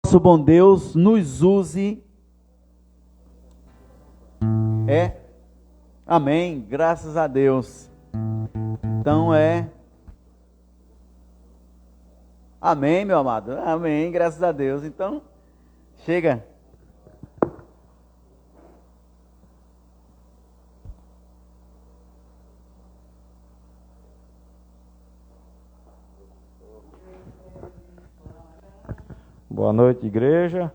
Nosso bom Deus nos use. Amém, graças a Deus. Então amém, meu amado, amém, graças a Deus. Então, chega. Boa noite, igreja.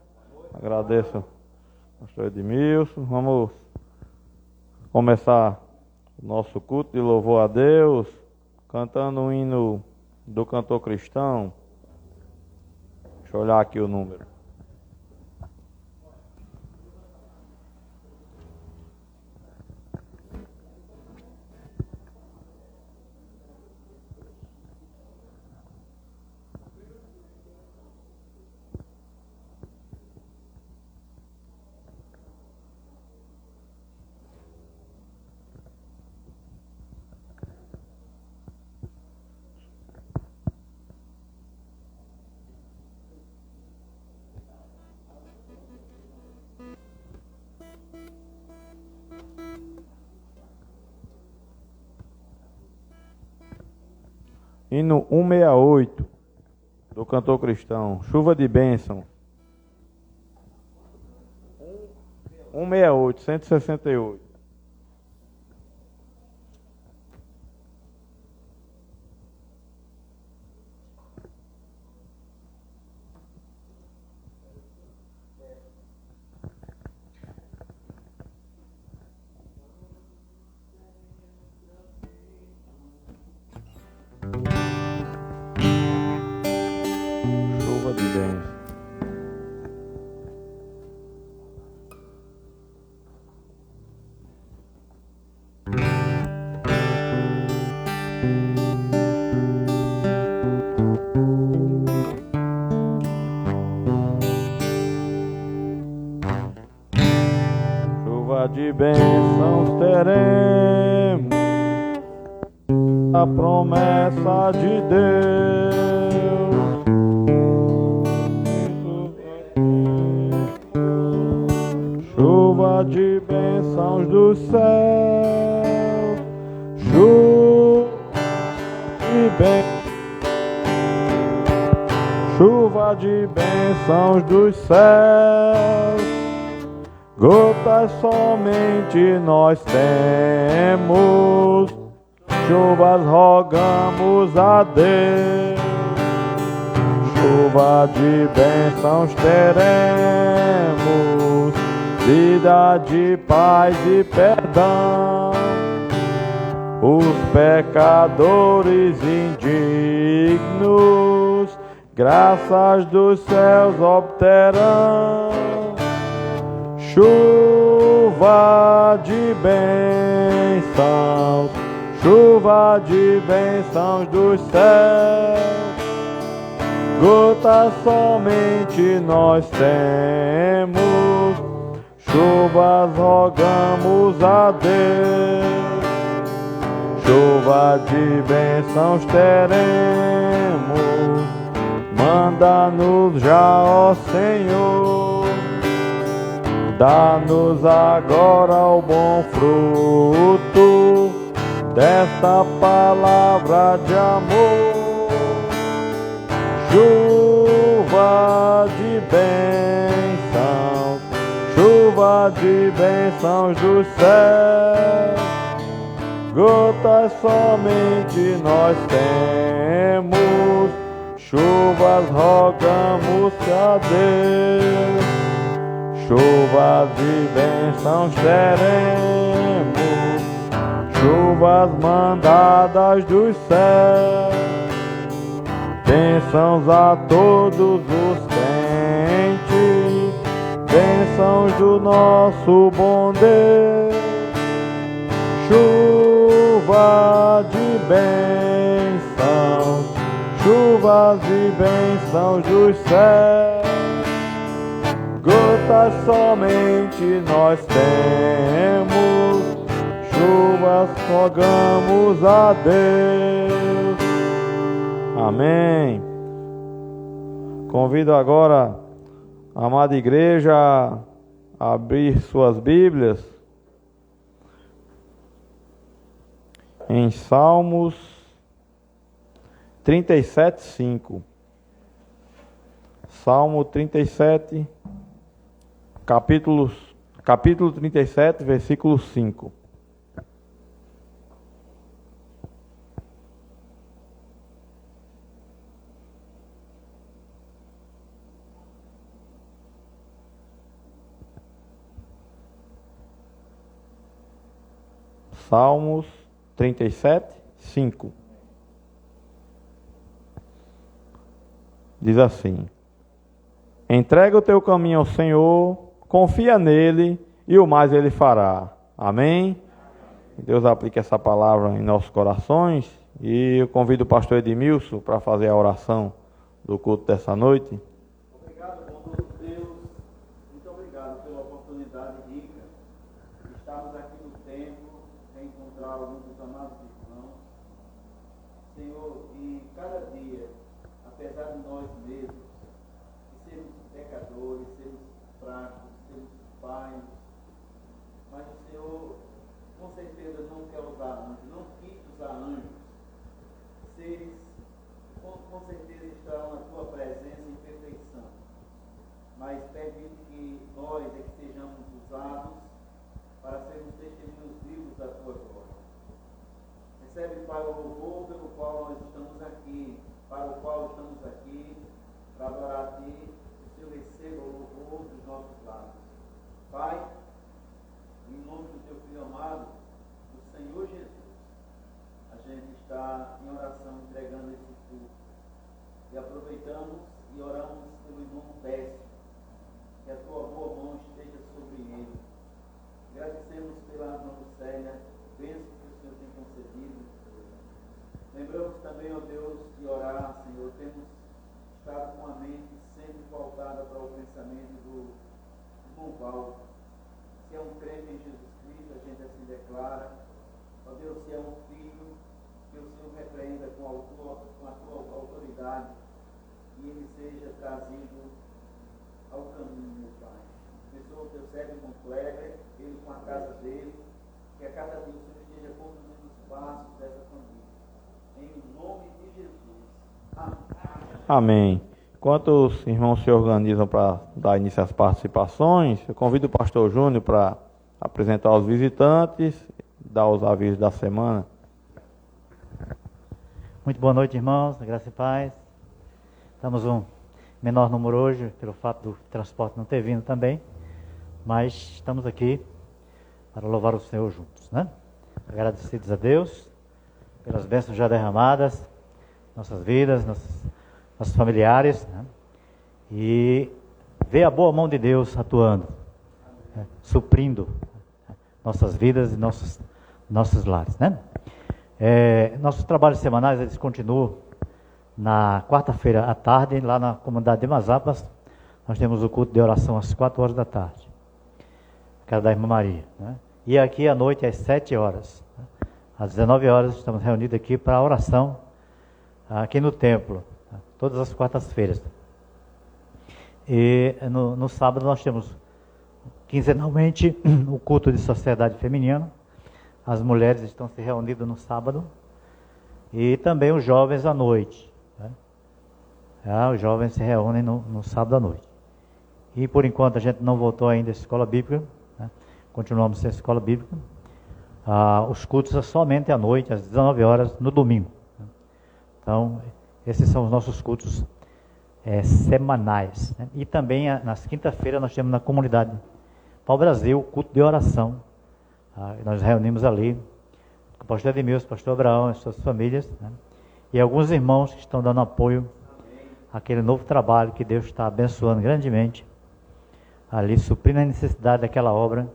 Agradeço ao pastor Edmilson. Vamos começar o nosso culto de louvor a Deus, cantando o hino do cantor cristão. Deixa eu olhar aqui o número. Hino 168, do cantor cristão, Chuva de Bênção. 168, 168. Chuva de bênção. Chuva de bênçãos teremos, a promessa de Deus. Chuva de bênçãos do céu, chuva de bênçãos dos céus, gotas somente nós temos, chuvas rogamos a Deus. Chuva de bênçãos teremos, vida de paz e perdão, os pecadores indignos graças dos céus obterão. Chuva de bênçãos, chuva de bênçãos dos céus, gotas somente nós temos, chuvas rogamos a Deus. Chuva de bênçãos teremos, manda-nos já, ó Senhor, dá-nos agora o bom fruto desta palavra de amor. Chuva de bênçãos, chuva de bênçãos do céu, gotas somente nós temos, chuvas rogamos a Deus. Chuvas de bênçãos teremos, chuvas mandadas dos céus, bênçãos a todos os crentes, bênçãos do nosso bom Deus. Chuva de bênçãos, chuvas de bênçãos dos céus, gotas somente nós temos, chuvas rogamos a Deus. Amém. Convido agora Amada igreja, abrir suas Bíblias em Salmos 37:5. Salmo 37, capítulo 37, versículo 5. Salmos 37, 5. Diz assim: entrega o teu caminho ao Senhor, confia nele e o mais ele fará. Amém? Deus aplique essa palavra em nossos corações. E eu convido o pastor Edmilson para fazer a oração do culto dessa noite. Obrigado, bondoso Deus. Muito obrigado pela oportunidade rica de estarmos aqui no templo, encontrar alguns dos amados irmãos. Senhor, e cada dia, apesar de nós mesmos, de sermos pecadores, sermos fracos, sermos falhos, mas o Senhor, com certeza, não quer usar anjos, não quis usar anjos. Seres, com certeza, estarão na tua presença em perfeição, mas permite que nós é que sejamos usados para sermos testemunhos vivos da tua glória. Recebe, Pai, o louvor pelo qual nós estamos aqui, para o qual estamos aqui, para adorar a Ti. Que o Senhor receba o louvor dos nossos lábios. Pai, em nome do Teu Filho amado, do Senhor Jesus, a gente está em oração entregando esse culto. E aproveitamos e oramos pelo irmão Décio, que a Tua boa mão esteja sobre ele. Agradecemos pela irmã Lucélia, bênção que o Senhor tem concedido. Lembramos também, ó Deus, de orar, Senhor. Temos estado com a mente sempre voltada para o pensamento do irmão Valdo. Se é um crente em Jesus Cristo, a gente assim declara. Ó Deus, se é um filho, que o Senhor repreenda com a tua autoridade e ele seja trazido ao caminho, meu Pai. Abençoa o teu servo irmão Kleber, ele com a casa dele, que a cada dia o Senhor esteja conduzindo os passos dessa família. Em nome de Jesus. Amém. Amém. Enquanto os irmãos se organizam para dar início às participações, eu convido o pastor Júnior para apresentar os visitantes, dar os avisos da semana. Muito boa noite, irmãos, graça e paz. Estamos um menor número hoje, pelo fato do transporte não ter vindo também, mas estamos aqui para louvar o Senhor juntos, né? Agradecidos a Deus pelas bênçãos já derramadas, nossas vidas, nossos familiares, né? E ver a boa mão de Deus atuando, né? Suprindo nossas vidas e nossos lares, né? Nossos trabalhos semanais, eles continuam na quarta-feira à tarde, lá na comunidade de Mazapas. Nós temos o culto de oração às 4 horas da tarde, casa da irmã Maria, né? E aqui à noite às 7 horas, né? Às 19 horas estamos reunidos aqui para a oração aqui no templo, né? Todas as quartas-feiras. E no sábado nós temos quinzenalmente o culto de sociedade feminina. As mulheres estão se reunidas no sábado e também os jovens à noite, né? Os jovens se reúnem no sábado à noite. E por enquanto a gente não voltou ainda à escola bíblica, né? Continuamos sem escola bíblica. Os cultos são somente à noite, às 19 horas, no domingo, né? Então, esses são os nossos cultos semanais, né? E também nas quinta-feiras nós temos na comunidade Pau Brasil o culto de oração. Nós reunimos ali com o pastor Edmilson, o pastor Abraão, as suas famílias, né? E alguns irmãos que estão dando apoio àquele novo trabalho que Deus está abençoando grandemente, ali suprindo a necessidade daquela obra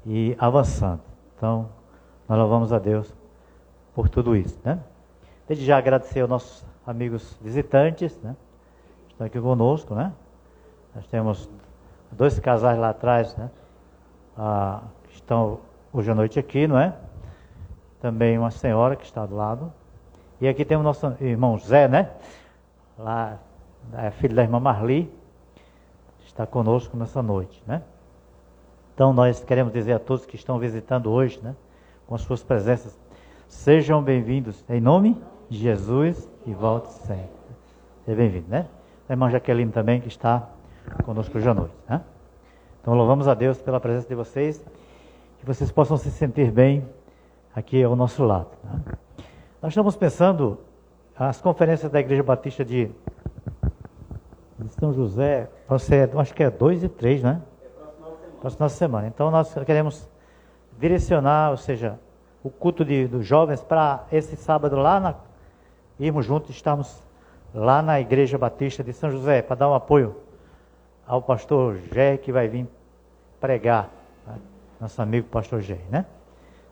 e avançando. Então, nós louvamos a Deus por tudo isso, né? Desde já agradecer aos nossos amigos visitantes, né? Que estão aqui conosco, né? Nós temos 2 casais lá atrás, né? Que estão hoje à noite aqui, não é? Também uma senhora que está do lado. E aqui temos nosso irmão Zé, né? Lá, filho da irmã Marli. está conosco nessa noite, né? Então nós queremos dizer a todos que estão visitando hoje, né, com as suas presenças, sejam bem-vindos em nome de Jesus e volte sempre. Seja bem-vindo, né? A irmã Jaqueline também, que está conosco hoje à noite, né? Então louvamos a Deus pela presença de vocês, que vocês possam se sentir bem aqui ao nosso lado, né? Nós estamos pensando as conferências da Igreja Batista de São José, acho que é 2 e 3, né? Próxima semana. Então nós queremos direcionar, ou seja, o culto dos jovens para esse sábado irmos juntos, estamos lá na Igreja Batista de São José, para dar um apoio ao pastor Gé, que vai vir pregar, né? Nosso amigo pastor Gé, né?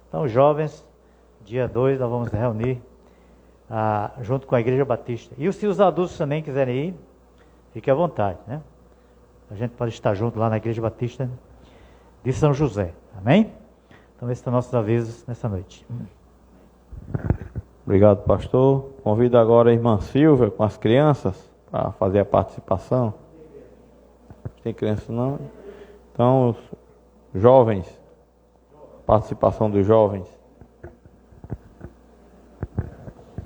Então, jovens, dia 2, nós vamos reunir junto com a Igreja Batista. E se os adultos também quiserem ir, fique à vontade, né? A gente pode estar junto lá na Igreja Batista de São José, amém? Então, esses são nossos avisos nessa noite. Obrigado, pastor. Convido agora a irmã Silvia com as crianças para fazer a participação. Tem criança não? Então, os jovens, participação dos jovens.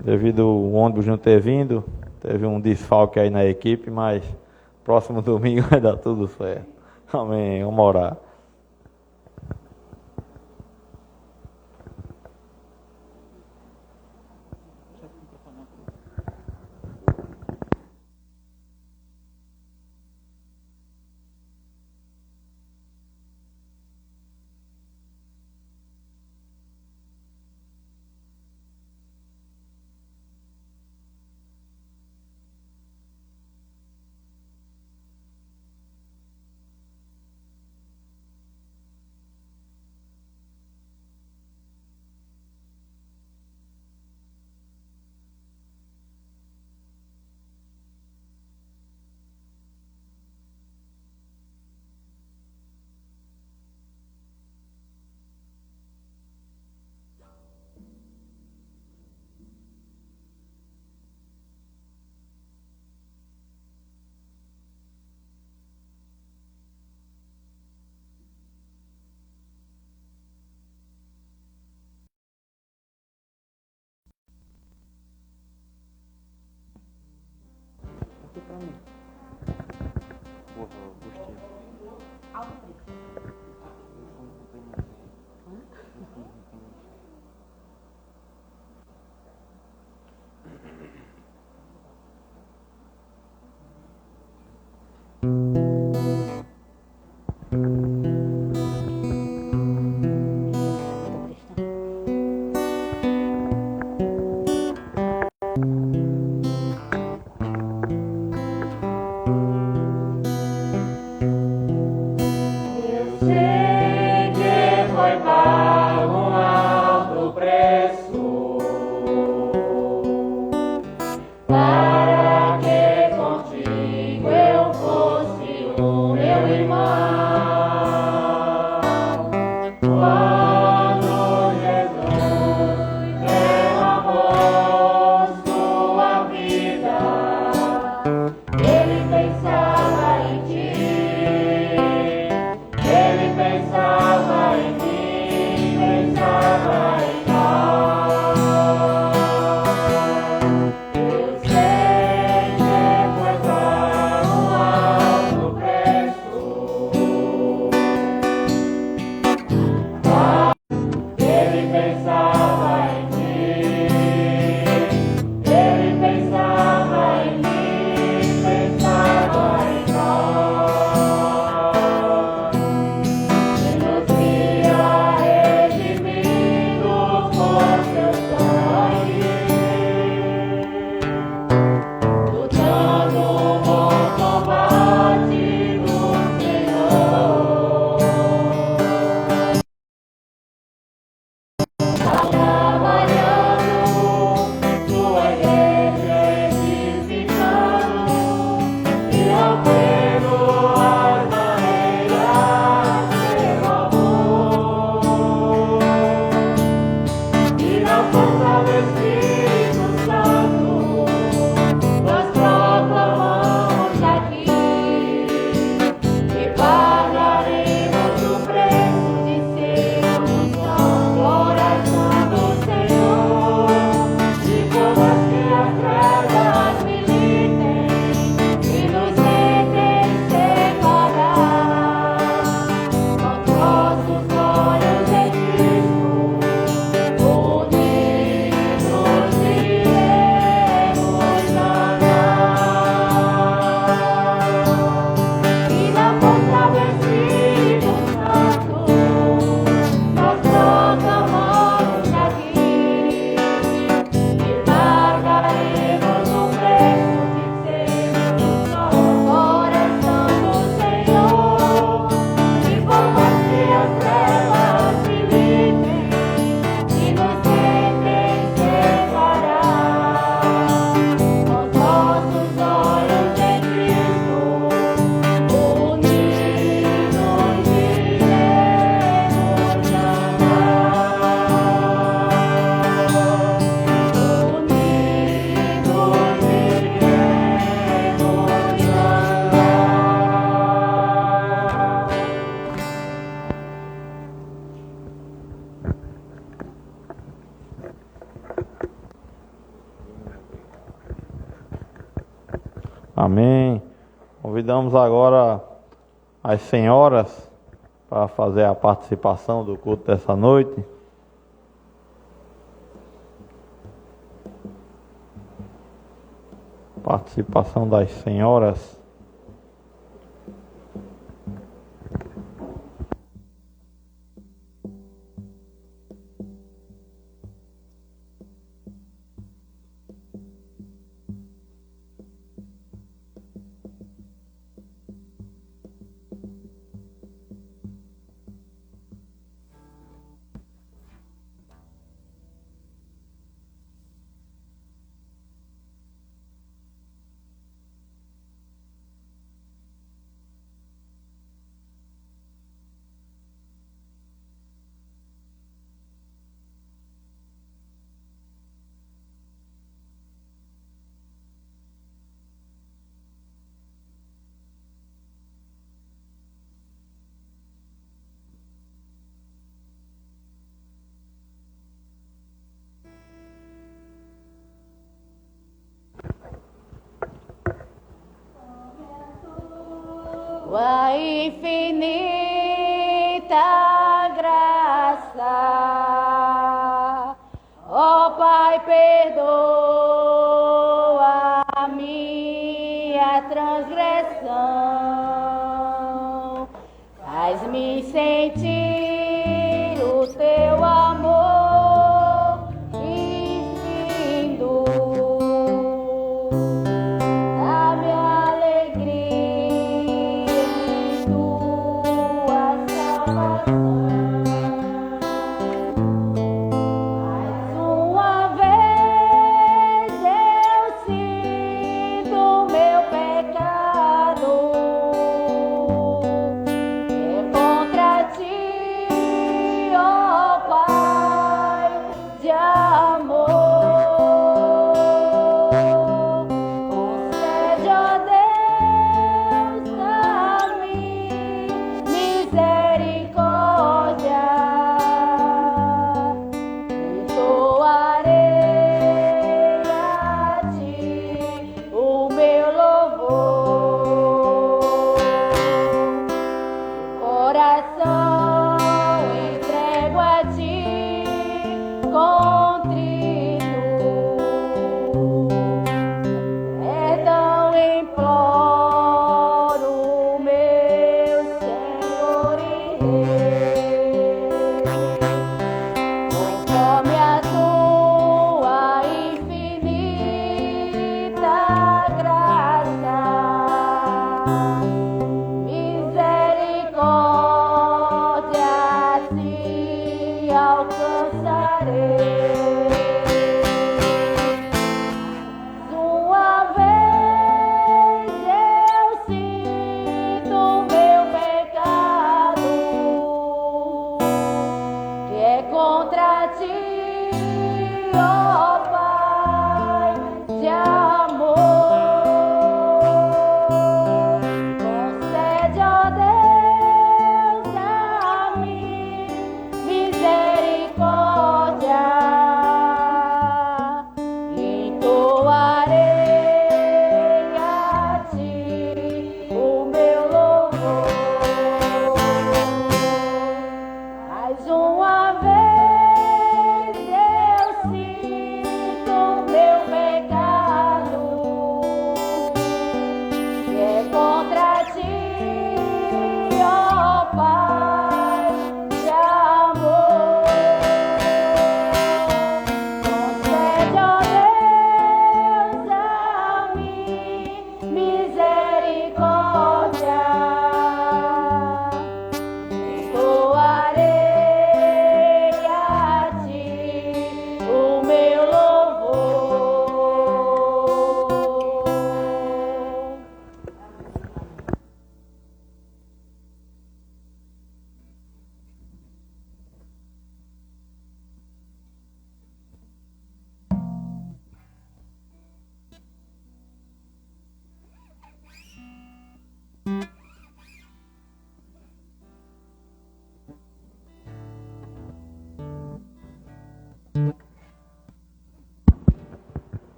Devido ao ônibus não ter vindo, teve um desfalque aí na equipe, mas próximo domingo vai dar tudo certo. Amém. Vamos orar. Amém. Convidamos agora as senhoras para fazer a participação do culto dessa noite. Participação das senhoras. Tua infinita graça, ó Pai, perdoa a minha transgressão, faz-me sentir o teu amor infindo. Dá-me alegria em tua salvação. Mais uma vez eu sinto meu pecado, é contra ti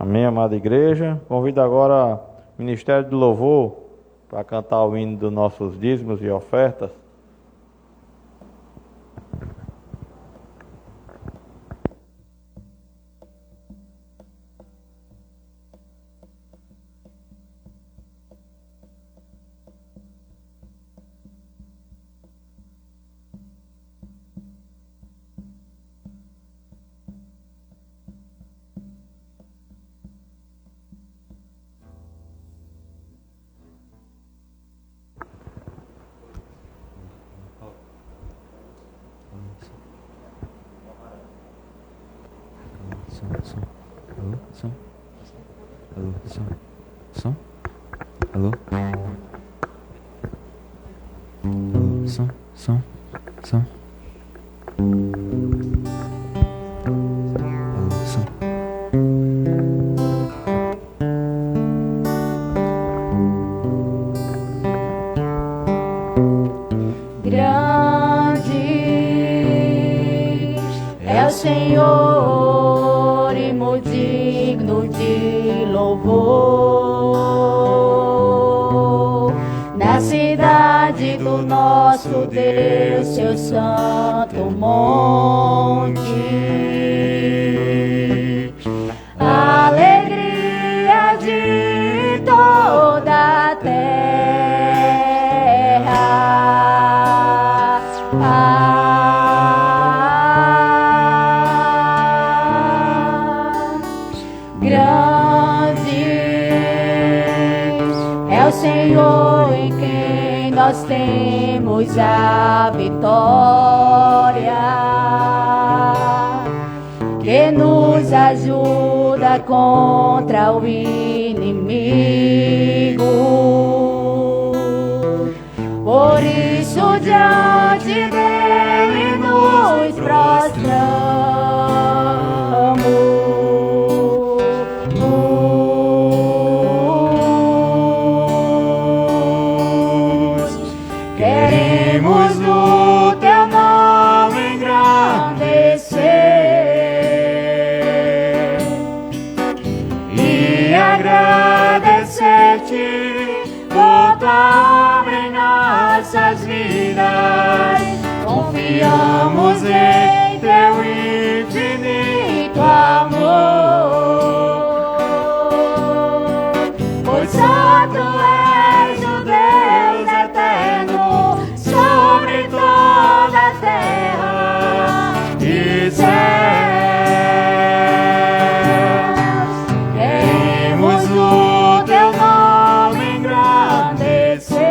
Amém, amada igreja. Convido agora o Ministério do Louvor para cantar o hino dos nossos dízimos e ofertas. Grande é o Senhor e muito digno de louvor. Na cidade do nosso Deus, seu santo monte, a alegria de toda a Senhor em quem nós temos a vitória, que nos ajuda contra o inimigo. Por isso diante dele nos prostramos. Queremos no teu nome engrandecer e agradecer-te por tua obra em nossas vidas. Confiamos em teu infinito amor, pois só tu és o Deus eterno sobre toda a terra e céus. Queremos o teu nome engrandecer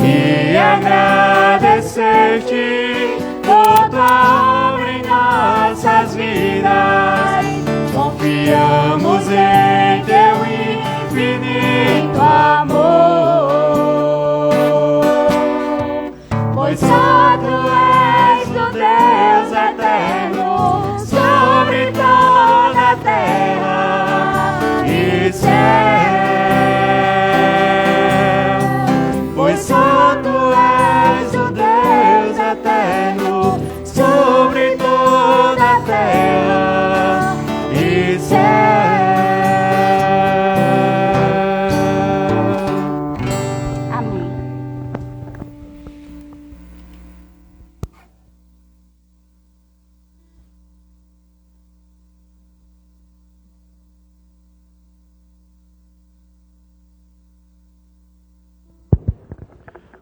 e agradecer-te por tua obra em nossas vidas. Confiamos em teu infinito amor, pois só tu és o Deus eterno sobre toda a terra e céu. Pois só tu és o Deus eterno sobre toda a terra e céu.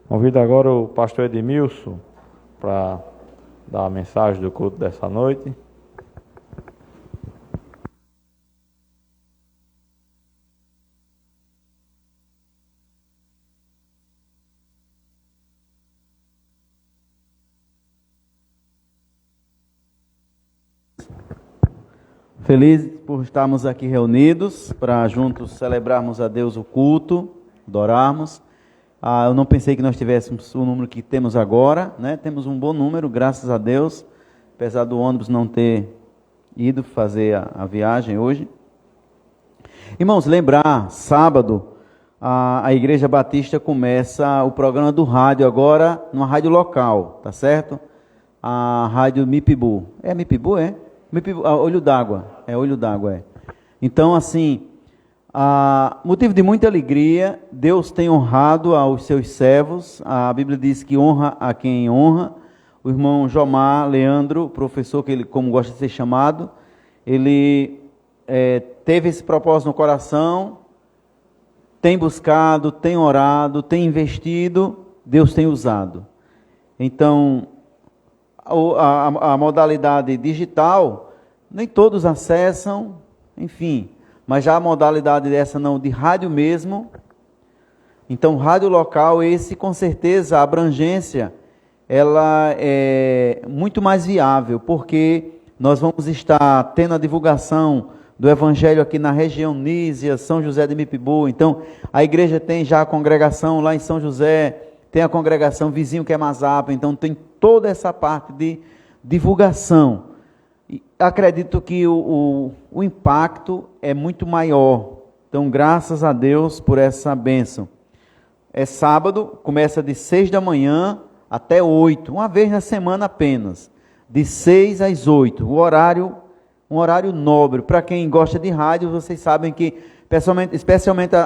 Convido agora o pastor Edmilson para dar a mensagem do culto dessa noite. Felizes por estarmos aqui reunidos para juntos celebrarmos a Deus o culto, adorarmos. Eu não pensei que nós tivéssemos o número que temos agora, né? Temos um bom número, graças a Deus, apesar do ônibus não ter ido fazer a viagem hoje. Irmãos, lembrar, sábado, a Igreja Batista começa o programa do rádio agora, numa rádio local, tá certo? A rádio Mipibu. É Mipibu, é? Olho d'água. Olho d'água. Então, assim, motivo de muita alegria, Deus tem honrado aos seus servos. A Bíblia diz que honra a quem honra. O irmão Jomar Leandro, professor, que ele, como gosta de ser chamado, ele teve esse propósito no coração, tem buscado, tem orado, tem investido, Deus tem usado. Então, a modalidade digital, nem todos acessam, enfim, mas já a modalidade dessa não, de rádio mesmo. Então, rádio local, esse com certeza, a abrangência, ela é muito mais viável, porque nós vamos estar tendo a divulgação do Evangelho aqui na região Nísia, São José de Mipibu. Então, a igreja tem já a congregação lá em São José, tem a congregação vizinho que é Mazapa, então tem toda essa parte de divulgação. E acredito que o impacto é muito maior. Então, graças a Deus por essa bênção. É sábado, começa de 6 da manhã até 8, uma vez na semana apenas, de 6 às 8, um horário nobre. Para quem gosta de rádio, vocês sabem que, especialmente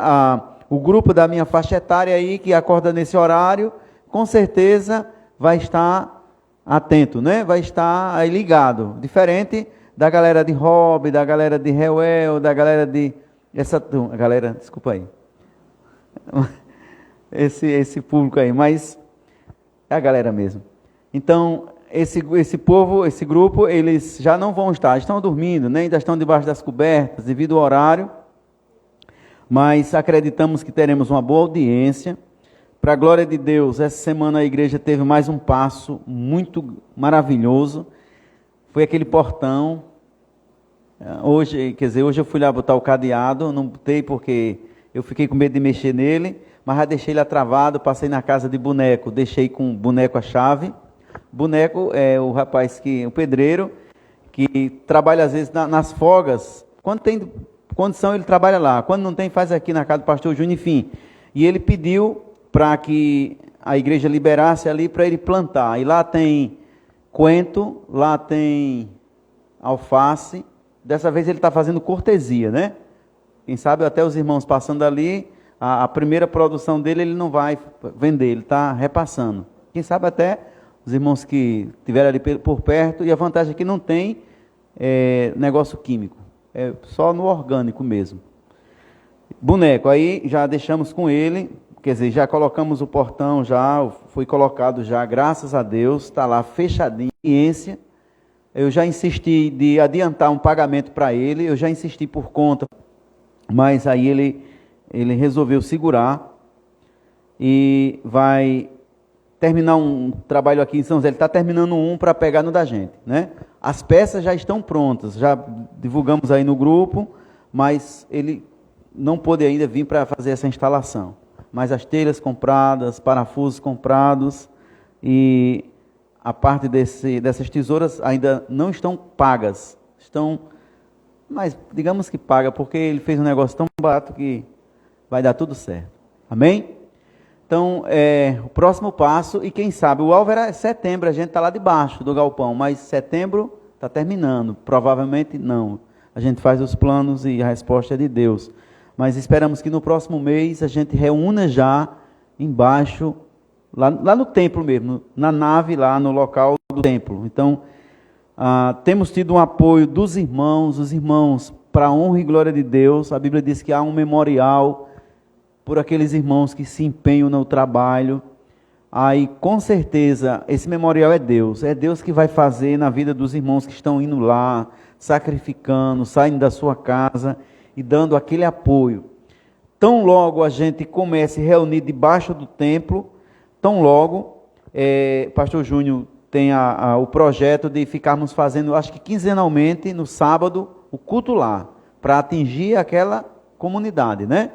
o grupo da minha faixa etária aí, que acorda nesse horário, com certeza vai estar atento, né? Vai estar aí ligado, diferente da galera de Hobby, da galera de Reuel, da galera de... desculpa aí, esse público aí, mas... é a galera mesmo. Então, esse povo, esse grupo, eles já não vão estar, estão dormindo, né? Ainda estão debaixo das cobertas, devido ao horário, mas acreditamos que teremos uma boa audiência. Para a glória de Deus, essa semana a igreja teve mais um passo muito maravilhoso, foi aquele portão. Hoje eu fui lá botar o cadeado, não botei porque eu fiquei com medo de mexer nele, mas já deixei ele travado, passei na casa de boneco, deixei com o boneco a chave. Boneco é o rapaz, o pedreiro, que trabalha às vezes nas folgas. Quando tem condição, ele trabalha lá. Quando não tem, faz aqui na casa do pastor Júnior, enfim. E ele pediu para que a igreja liberasse ali para ele plantar. E lá tem coentro, lá tem alface. Dessa vez ele está fazendo cortesia, né? Quem sabe até os irmãos passando ali, a primeira produção dele ele não vai vender, ele está repassando. Quem sabe até os irmãos que estiverem ali por perto, e a vantagem é que não tem negócio químico, é só no orgânico mesmo. Boneco, aí já deixamos com ele, quer dizer, já colocamos o portão, já foi colocado já, graças a Deus, está lá fechadinho. Eu já insisti de adiantar um pagamento para ele, eu já insisti por conta, mas aí ele resolveu segurar e vai terminar um trabalho aqui em São José. Ele está terminando para pegar no da gente, né? As peças já estão prontas, já divulgamos aí no grupo, mas ele não pôde ainda vir para fazer essa instalação. Mas as telhas compradas, parafusos comprados e a parte dessas tesouras ainda não estão pagas. Mas digamos que paga, porque ele fez um negócio tão barato que vai dar tudo certo. Amém? Então, o próximo passo, e quem sabe, o alvo era setembro, a gente está lá debaixo do galpão, mas setembro está terminando, provavelmente não. A gente faz os planos e a resposta é de Deus. Mas esperamos que no próximo mês a gente reúna já embaixo, lá no templo mesmo, na nave lá no local do templo. Então, temos tido um apoio dos irmãos, os irmãos, para a honra e glória de Deus. A Bíblia diz que há um memorial por aqueles irmãos que se empenham no trabalho. Aí, com certeza, esse memorial é Deus que vai fazer na vida dos irmãos que estão indo lá, sacrificando, saindo da sua casa e dando aquele apoio. Tão logo a gente comece a reunir debaixo do templo, tão logo, pastor Júnior tem o projeto de ficarmos fazendo, acho que quinzenalmente, no sábado, o culto lá, para atingir aquela comunidade, né?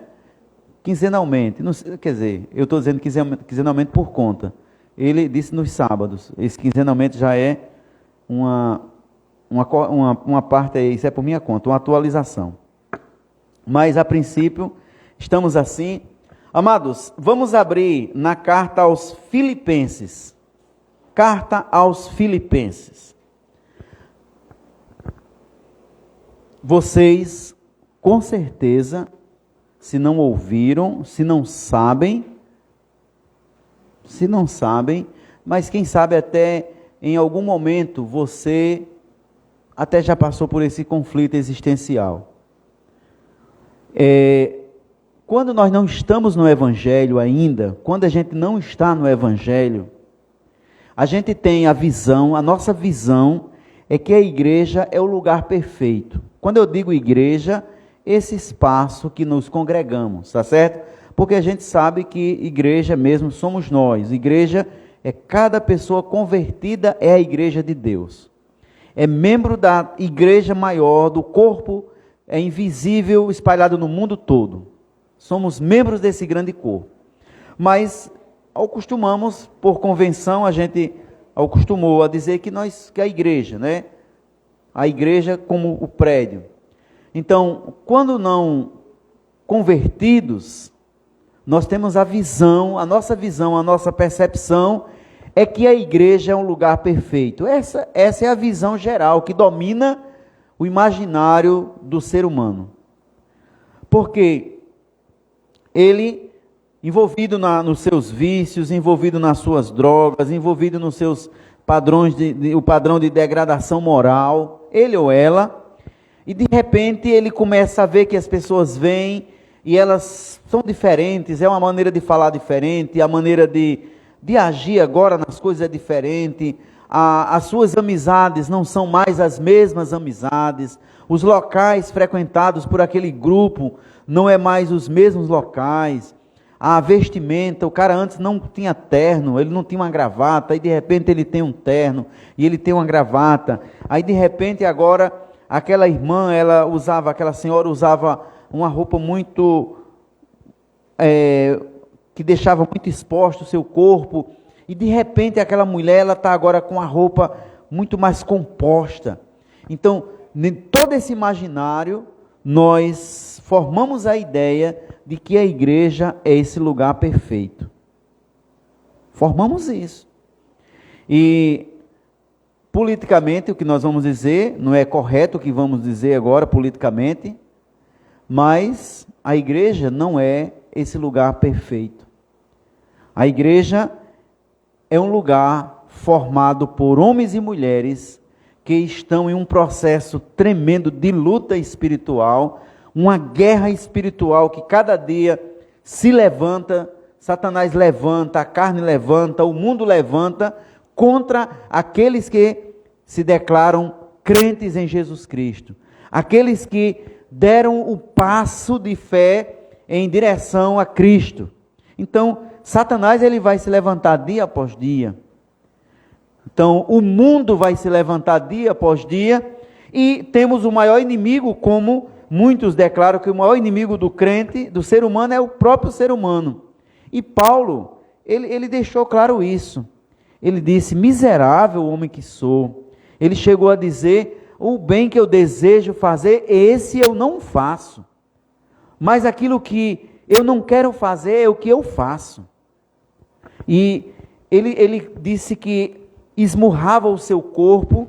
Quinzenalmente, quer dizer, eu estou dizendo quinzenalmente por conta. Ele disse nos sábados, esse quinzenalmente já é uma parte, isso é por minha conta, uma atualização. Mas a princípio, estamos assim. Amados, vamos abrir na carta aos Filipenses. Carta aos Filipenses. vocês, com certeza, se não ouviram, se não sabem, mas quem sabe até em algum momento você até já passou por esse conflito existencial. Quando nós não estamos no Evangelho ainda, quando a gente não está no Evangelho, a gente tem a visão, a nossa visão é que a igreja é o lugar perfeito. Quando eu digo igreja, esse espaço que nos congregamos, tá certo? Porque a gente sabe que igreja mesmo somos nós. Igreja é cada pessoa convertida, é a igreja de Deus. É membro da igreja maior, do corpo invisível espalhado no mundo todo. Somos membros desse grande corpo. Mas acostumamos, por convenção, a gente acostumou a dizer que a igreja, né? A igreja como o prédio. Então, quando não convertidos, nós temos a visão, a nossa percepção é que a igreja é um lugar perfeito. Essa é a visão geral que domina o imaginário do ser humano. Porque ele, envolvido nos seus vícios, envolvido nas suas drogas, envolvido nos seus padrões, o padrão de degradação moral, ele ou ela, e de repente ele começa a ver que as pessoas vêm e elas são diferentes, é uma maneira de falar diferente, a maneira de agir agora nas coisas é diferente, as suas amizades não são mais as mesmas amizades, os locais frequentados por aquele grupo não é mais os mesmos locais, a vestimenta, o cara antes não tinha terno, ele não tinha uma gravata, aí de repente ele tem um terno, e ele tem uma gravata, aí de repente agora, aquela irmã, aquela senhora usava uma roupa muito, que deixava muito exposto o seu corpo, e de repente aquela mulher, ela está agora com a roupa muito mais composta. Então, em todo esse imaginário, nós formamos a ideia de que a igreja é esse lugar perfeito. Formamos isso. E politicamente, o que nós vamos dizer, não é correto o que vamos dizer agora politicamente, mas a igreja não é esse lugar perfeito. A igreja é um lugar formado por homens e mulheres que estão em um processo tremendo de luta espiritual, uma guerra espiritual que cada dia se levanta, Satanás levanta, a carne levanta, o mundo levanta contra aqueles que se declaram crentes em Jesus Cristo, aqueles que deram o passo de fé em direção a Cristo. Então, Satanás ele vai se levantar dia após dia. Então, o mundo vai se levantar dia após dia e temos o maior inimigo, como muitos declaram que o maior inimigo do crente, do ser humano, é o próprio ser humano. E Paulo, ele deixou claro isso. Ele disse, miserável homem que sou. Ele chegou a dizer, o bem que eu desejo fazer, esse eu não faço. Mas aquilo que eu não quero fazer é o que eu faço. E ele disse que esmurrava o seu corpo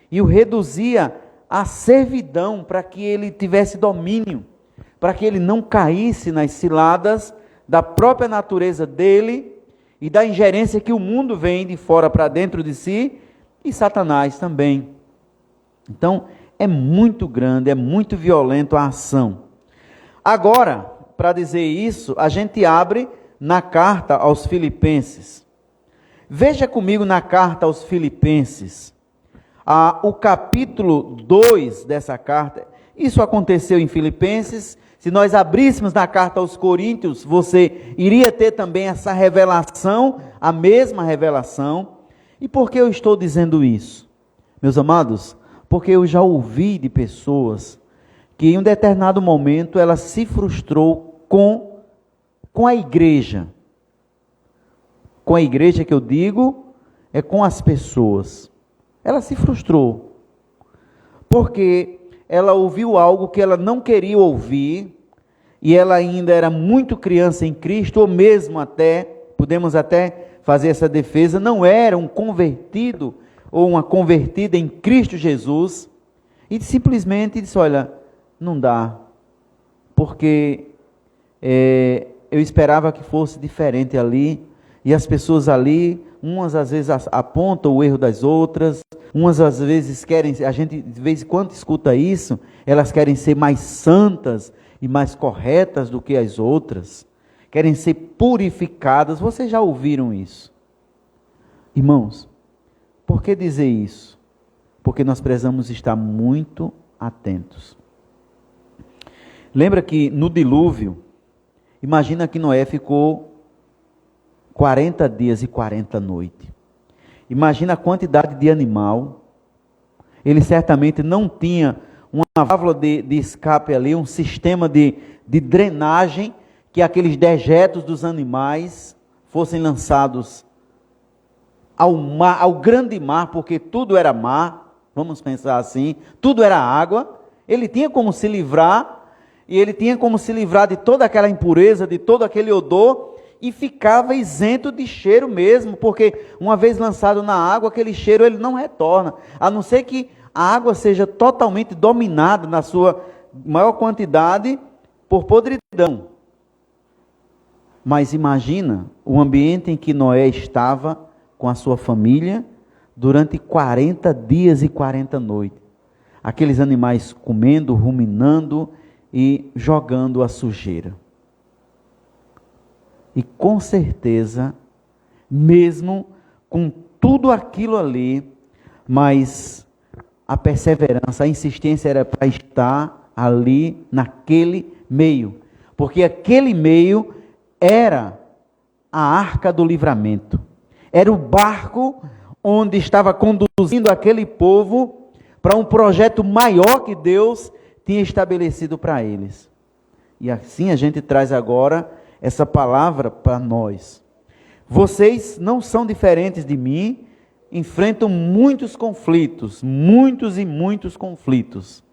e o reduzia à servidão para que ele tivesse domínio, para que ele não caísse nas ciladas da própria natureza dele e da ingerência que o mundo vem de fora para dentro de si e Satanás também. Então, é muito grande, é muito violento a ação. Agora, para dizer isso, a gente abre na carta aos Filipenses. Veja comigo na carta aos Filipenses, o capítulo 2 dessa carta. Isso aconteceu em Filipenses. Se nós abríssemos na carta aos Coríntios, você iria ter também essa revelação, a mesma revelação. E por que eu estou dizendo isso? Meus amados, porque eu já ouvi de pessoas que em um determinado momento ela se frustrou com a igreja. Com a igreja que eu digo, é com as pessoas. Ela se frustrou, porque ela ouviu algo que ela não queria ouvir, e ela ainda era muito criança em Cristo, ou mesmo até, podemos até fazer essa defesa, não era um convertido, ou uma convertida em Cristo Jesus, e simplesmente disse, olha, não dá, porque eu esperava que fosse diferente ali, e as pessoas ali, umas às vezes apontam o erro das outras, umas às vezes querem, a gente de vez em quando escuta isso, elas querem ser mais santas e mais corretas do que as outras, querem ser purificadas. Vocês já ouviram isso? Irmãos, por que dizer isso? Porque nós precisamos estar muito atentos. Lembra que no dilúvio, imagina que Noé ficou 40 dias e 40 noites. Imagina a quantidade de animal. Ele certamente não tinha uma válvula de escape ali, um sistema de drenagem, que aqueles dejetos dos animais fossem lançados ao mar, ao grande mar, porque tudo era mar, vamos pensar assim, tudo era água. Ele tinha como se livrar, e ele tinha como se livrar de toda aquela impureza, de todo aquele odor, e ficava isento de cheiro mesmo, porque uma vez lançado na água, aquele cheiro ele não retorna, a não ser que a água seja totalmente dominada na sua maior quantidade por podridão. Mas imagina o ambiente em que Noé estava com a sua família durante 40 dias e 40 noites. Aqueles animais comendo, ruminando e jogando a sujeira. E com certeza, mesmo com tudo aquilo ali, mas a perseverança, a insistência era para estar ali naquele meio. Porque aquele meio era a arca do livramento. Era o barco onde estava conduzindo aquele povo para um projeto maior que Deus tinha estabelecido para eles. E assim a gente traz agora essa palavra para nós. Vocês não são diferentes de mim, enfrentam muitos conflitos, muitos e muitos conflitos.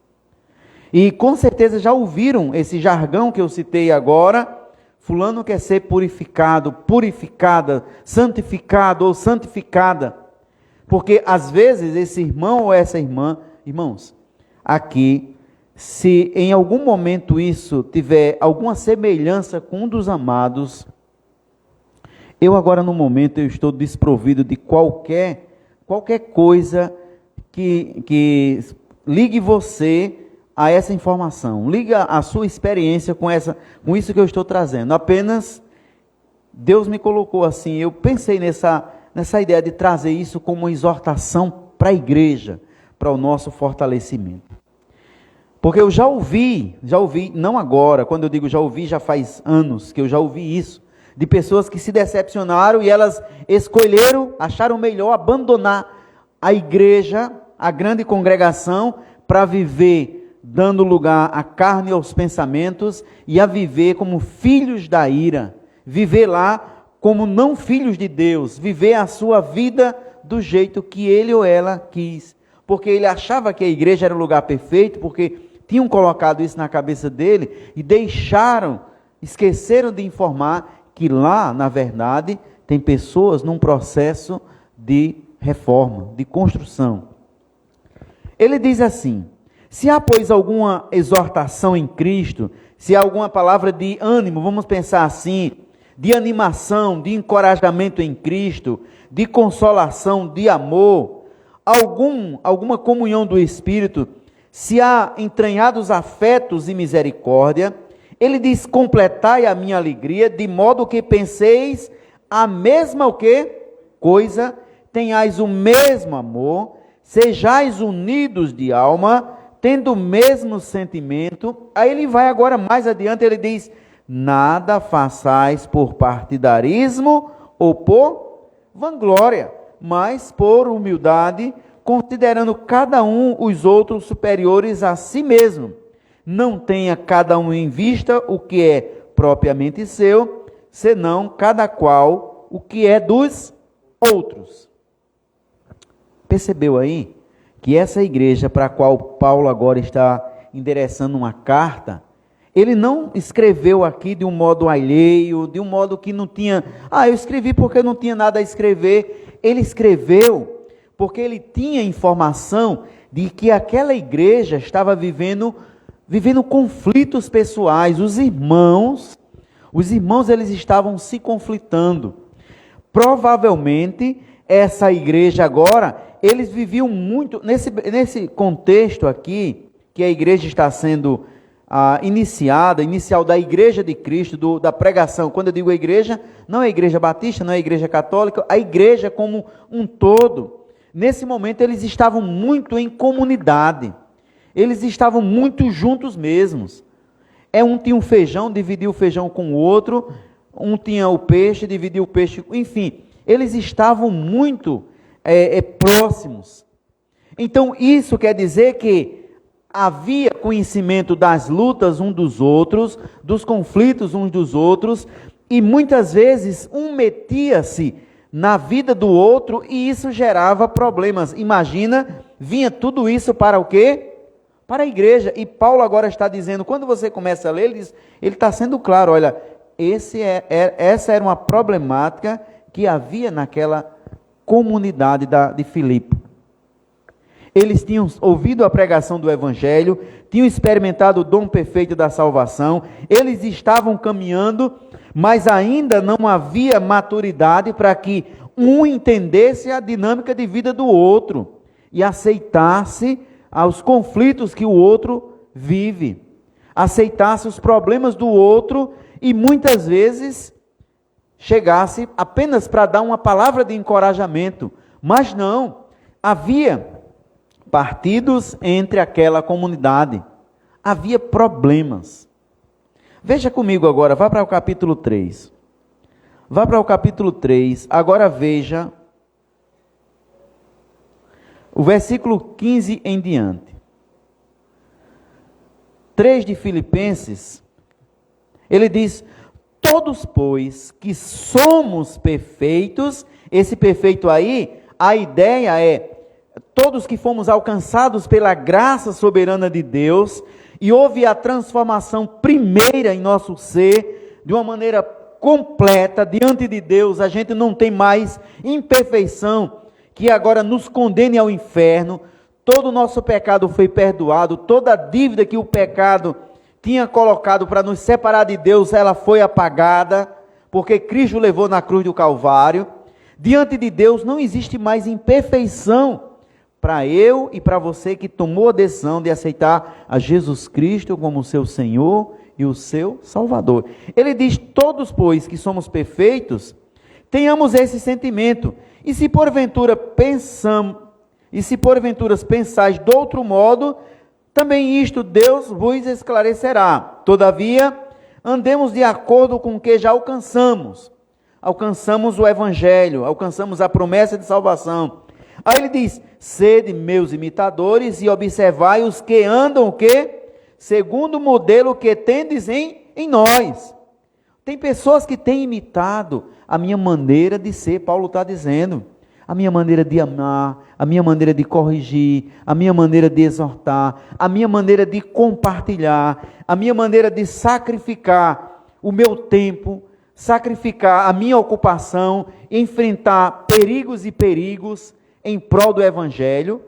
E com certeza já ouviram esse jargão que eu citei agora: fulano quer ser purificado, purificada, santificado ou santificada. Porque às vezes esse irmão ou essa irmã, irmãos, aqui, se em algum momento isso tiver alguma semelhança com um dos amados, eu agora no momento eu estou desprovido de qualquer coisa que ligue você a essa informação, liga a sua experiência com isso que eu estou trazendo. Apenas Deus me colocou assim, eu pensei nessa ideia de trazer isso como uma exortação para a igreja, para o nosso fortalecimento. Porque eu já ouvi, não agora, quando eu digo já ouvi, já faz anos que eu já ouvi isso, de pessoas que se decepcionaram e elas escolheram, acharam melhor abandonar a igreja, a grande congregação, para viver dando lugar à carne e aos pensamentos, e a viver como filhos da ira, viver lá como não filhos de Deus, viver a sua vida do jeito que ele ou ela quis, porque ele achava que a igreja era o lugar perfeito, porque tinham colocado isso na cabeça dele e esqueceram de informar que lá, na verdade, tem pessoas num processo de reforma, de construção. Ele diz assim: se há, pois, alguma exortação em Cristo, se há alguma palavra de ânimo, vamos pensar assim, de animação, de encorajamento em Cristo, de consolação, de amor, alguma comunhão do Espírito, se há entranhados afetos e misericórdia, ele diz: completai a minha alegria, de modo que penseis a mesma o quê? Coisa, tenhais o mesmo amor, sejais unidos de alma, tendo o mesmo sentimento. Aí ele vai agora mais adiante, ele diz: nada façais por partidarismo ou por vanglória, mas por humildade, considerando cada um os outros superiores a si mesmo. Não tenha cada um em vista o que é propriamente seu, senão cada qual o que é dos outros. Percebeu aí que essa igreja para a qual Paulo agora está endereçando uma carta, ele não escreveu aqui de um modo alheio, de um modo que não tinha, eu escrevi porque não tinha nada a escrever. Ele escreveu porque ele tinha informação de que aquela igreja estava vivendo vivendo conflitos pessoais. Os irmãos eles estavam se conflitando. Provavelmente, essa igreja agora, eles viviam muito, nesse contexto aqui, que a igreja está sendo inicial da igreja de Cristo, da pregação. Quando eu digo igreja, não é a igreja batista, não é a igreja católica, a igreja como um todo. Nesse momento eles estavam muito em comunidade, eles estavam muito juntos mesmos. Um tinha um feijão, dividia o feijão com o outro, um tinha o peixe, dividia o peixe, enfim, eles estavam muito próximos. Então isso quer dizer que havia conhecimento das lutas uns dos outros, dos conflitos uns dos outros, e muitas vezes um metia-se na vida do outro e isso gerava problemas. Imagina, vinha tudo isso para o quê? Para a igreja. E Paulo agora está dizendo, quando você começa a ler, ele está sendo claro, olha, essa era uma problemática que havia naquela comunidade de Filipe. Eles tinham ouvido a pregação do Evangelho, tinham experimentado o dom perfeito da salvação, eles estavam caminhando, mas ainda não havia maturidade para que um entendesse a dinâmica de vida do outro e aceitasse os conflitos que o outro vive, aceitasse os problemas do outro e muitas vezes chegasse apenas para dar uma palavra de encorajamento, mas não, havia partidos entre aquela comunidade, havia problemas. Veja comigo agora, vá para o capítulo 3. Vá para o capítulo 3, agora veja o versículo 15 em diante. 3 de Filipenses, ele diz, todos, pois, que somos perfeitos, esse perfeito aí, a ideia é, todos que fomos alcançados pela graça soberana de Deus, e houve a transformação primeira em nosso ser, de uma maneira completa, diante de Deus, a gente não tem mais imperfeição, que agora nos condene ao inferno, todo o nosso pecado foi perdoado, toda a dívida que o pecado tinha colocado para nos separar de Deus, ela foi apagada, porque Cristo levou na cruz do Calvário. Diante de Deus não existe mais imperfeição, para eu e para você que tomou a decisão de aceitar a Jesus Cristo como seu Senhor e o seu Salvador. Ele diz, todos, pois, que somos perfeitos, tenhamos esse sentimento. E se porventura pensais de outro modo, também isto Deus vos esclarecerá. Todavia, andemos de acordo com o que já alcançamos. Alcançamos o Evangelho, alcançamos a promessa de salvação. Aí ele diz, sede meus imitadores e observai os que andam o quê? Segundo o modelo que tendes em nós. Tem pessoas que têm imitado a minha maneira de ser, Paulo está dizendo. A minha maneira de amar, a minha maneira de corrigir, a minha maneira de exortar, a minha maneira de compartilhar, a minha maneira de sacrificar o meu tempo, sacrificar a minha ocupação, enfrentar perigos e perigos, em prol do Evangelho.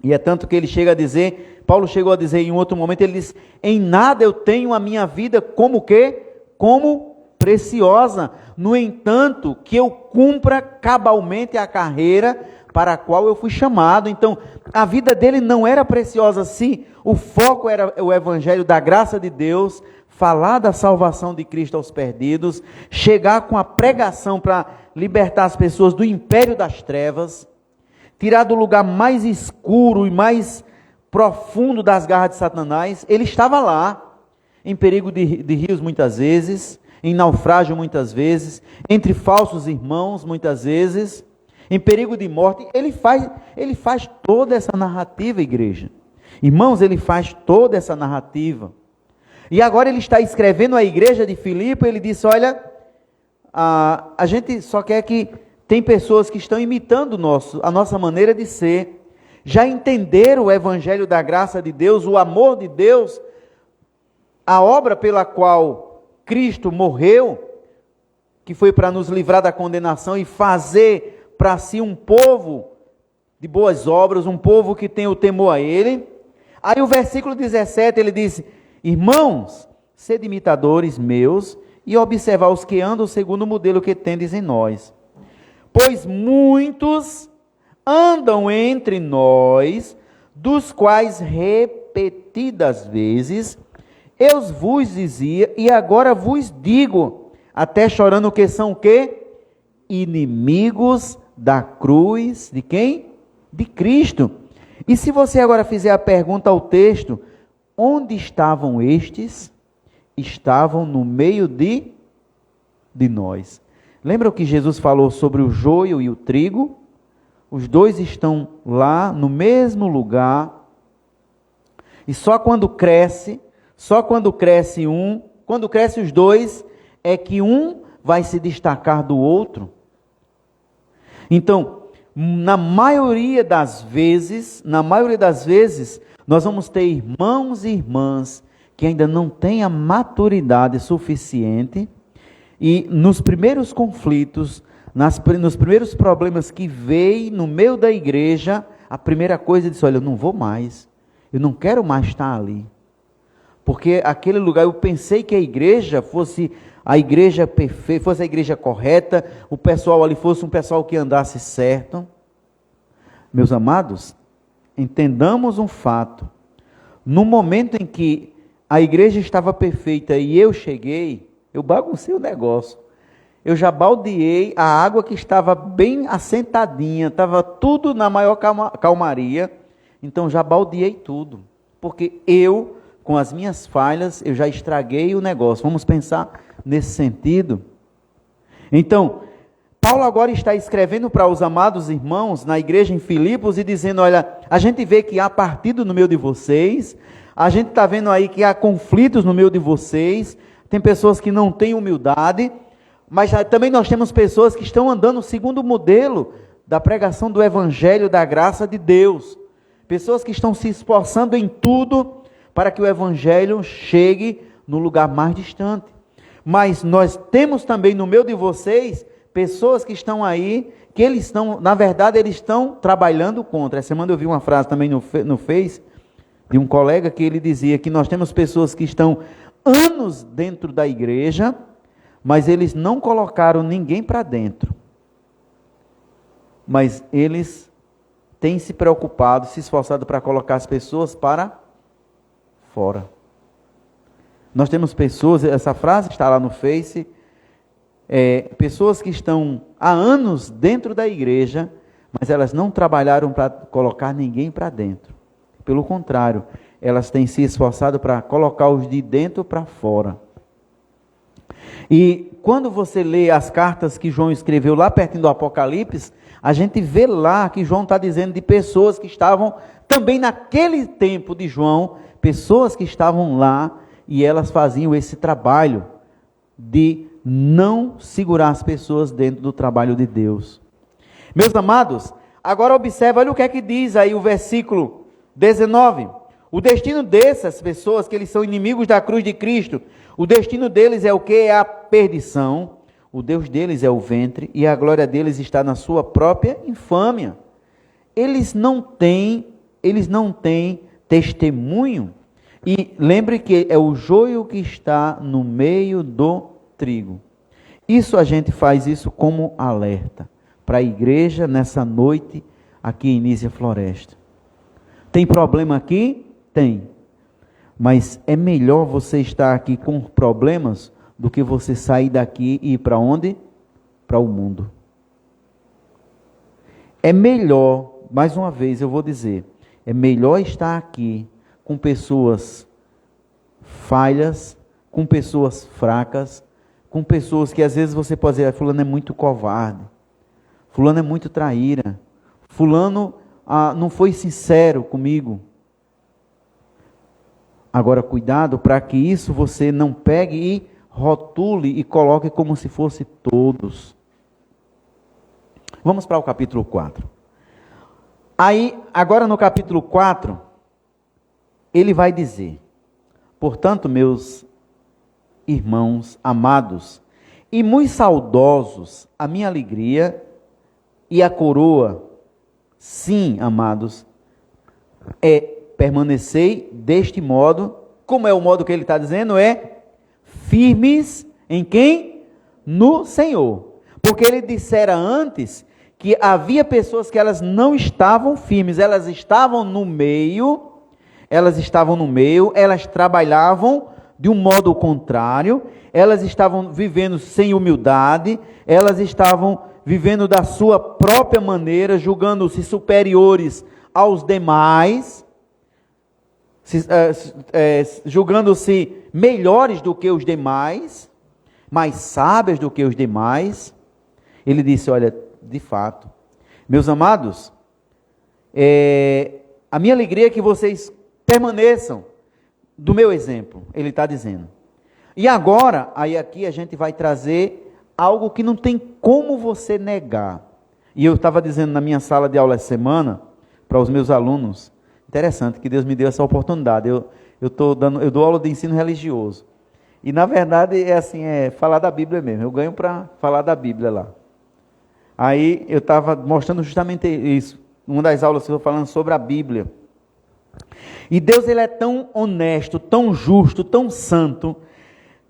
E é tanto que ele chega a dizer, Paulo chegou a dizer em outro momento, ele diz, em nada eu tenho a minha vida como quê? Como preciosa, no entanto, que eu cumpra cabalmente a carreira para a qual eu fui chamado. Então, a vida dele não era preciosa se o foco era o Evangelho da graça de Deus, falar da salvação de Cristo aos perdidos, chegar com a pregação para libertar as pessoas do império das trevas, tirar do lugar mais escuro e mais profundo das garras de Satanás. Ele estava lá, em perigo de rios muitas vezes, em naufrágio muitas vezes, entre falsos irmãos muitas vezes, em perigo de morte. Ele faz toda essa narrativa, igreja. Irmãos, ele faz toda essa narrativa. E agora ele está escrevendo à igreja de Filipe, ele disse, olha, a gente só quer que tem pessoas que estão imitando a nossa maneira de ser, já entenderam o Evangelho da graça de Deus, o amor de Deus, a obra pela qual Cristo morreu, que foi para nos livrar da condenação e fazer para si um povo de boas obras, um povo que tem o temor a Ele. Aí o versículo 17, ele diz: irmãos, sede imitadores meus e observar os que andam segundo o modelo que tendes em nós. Pois muitos andam entre nós, dos quais repetidas vezes eu vos dizia, e agora vos digo, até chorando, que são o quê? Inimigos da cruz, de quem? De Cristo. E se você agora fizer a pergunta ao texto, onde estavam estes? Estavam no meio de nós. Lembra o que Jesus falou sobre o joio e o trigo? Os dois estão lá no mesmo lugar. E só quando cresce um, quando cresce os dois, é que um vai se destacar do outro. Então, na maioria das vezes, nós vamos ter irmãos e irmãs que ainda não têm a maturidade suficiente, e nos primeiros conflitos, nos primeiros problemas que veio no meio da igreja, a primeira coisa é dizer: olha, eu não vou mais, eu não quero mais estar ali, porque aquele lugar, eu pensei que a igreja fosse a igreja perfeita, fosse a igreja correta, o pessoal ali fosse um pessoal que andasse certo. Meus amados, entendamos um fato: no momento em que a igreja estava perfeita e eu cheguei, eu baguncei o negócio. Eu já baldeei a água que estava bem assentadinha, estava tudo na maior calmaria, então já baldeei tudo, porque eu, com as minhas falhas, eu já estraguei o negócio. Vamos pensar nesse sentido. Então, Paulo agora está escrevendo para os amados irmãos na igreja em Filipos e dizendo: olha, a gente vê que há partido no meio de vocês, a gente está vendo aí que há conflitos no meio de vocês, tem pessoas que não têm humildade, mas também nós temos pessoas que estão andando segundo o modelo da pregação do evangelho da graça de Deus, pessoas que estão se esforçando em tudo para que o evangelho chegue no lugar mais distante. Mas nós temos também no meio de vocês pessoas que estão aí, que eles estão, na verdade, eles estão trabalhando contra. Essa semana eu vi uma frase também no Face, de um colega, que ele dizia que nós temos pessoas que estão anos dentro da igreja, mas eles não colocaram ninguém para dentro. Mas eles têm se preocupado, se esforçado para colocar as pessoas para fora. Nós temos pessoas, essa frase está lá no Face, pessoas que estão há anos dentro da igreja, mas elas não trabalharam para colocar ninguém para dentro. Pelo contrário, elas têm se esforçado para colocar os de dentro para fora. E quando você lê as cartas que João escreveu lá pertinho do Apocalipse, a gente vê lá que João está dizendo de pessoas que estavam também naquele tempo de João, pessoas que estavam lá e elas faziam esse trabalho de não segurar as pessoas dentro do trabalho de Deus. Meus amados, agora observe, olha o que é que diz aí o versículo 19. O destino dessas pessoas, que eles são inimigos da cruz de Cristo, o destino deles é o que? É a perdição. O Deus deles é o ventre e a glória deles está na sua própria infâmia. Eles não têm testemunho. E lembre que é o joio que está no meio do trigo. Isso, a gente faz isso como alerta para a igreja nessa noite aqui em Nísia Floresta. Tem problema aqui? Tem. Mas é melhor você estar aqui com problemas do que você sair daqui e ir para onde? Para o mundo. É melhor, mais uma vez eu vou dizer, é melhor estar aqui com pessoas falhas, com pessoas fracas, com pessoas que às vezes você pode dizer: fulano é muito covarde, fulano é muito traíra, fulano não foi sincero comigo. Agora, cuidado para que isso você não pegue e rotule e coloque como se fosse todos. Vamos para o capítulo 4. Aí, agora no capítulo 4, ele vai dizer: portanto, meus irmãos amados e muito saudosos, a minha alegria e a coroa, sim, amados, permanecei deste modo. Como é o modo que ele está dizendo? É firmes em quem? No Senhor. Porque ele dissera antes que havia pessoas que elas não estavam firmes, elas estavam no meio, elas trabalhavam de um modo contrário, elas estavam vivendo sem humildade, elas estavam vivendo da sua própria maneira, julgando-se superiores aos demais, julgando-se melhores do que os demais, mais sábias do que os demais. Ele disse, olha, de fato, meus amados, a minha alegria é que vocês permaneçam do meu exemplo, ele está dizendo. E agora, aí aqui a gente vai trazer algo que não tem como você negar. E eu estava dizendo na minha sala de aula essa semana, para os meus alunos, interessante que Deus me deu essa oportunidade, eu dou aula de ensino religioso. E na verdade é assim, falar da Bíblia mesmo, eu ganho para falar da Bíblia lá. Aí eu estava mostrando justamente isso, uma das aulas que eu estou falando sobre a Bíblia. E Deus, ele é tão honesto, tão justo, tão santo,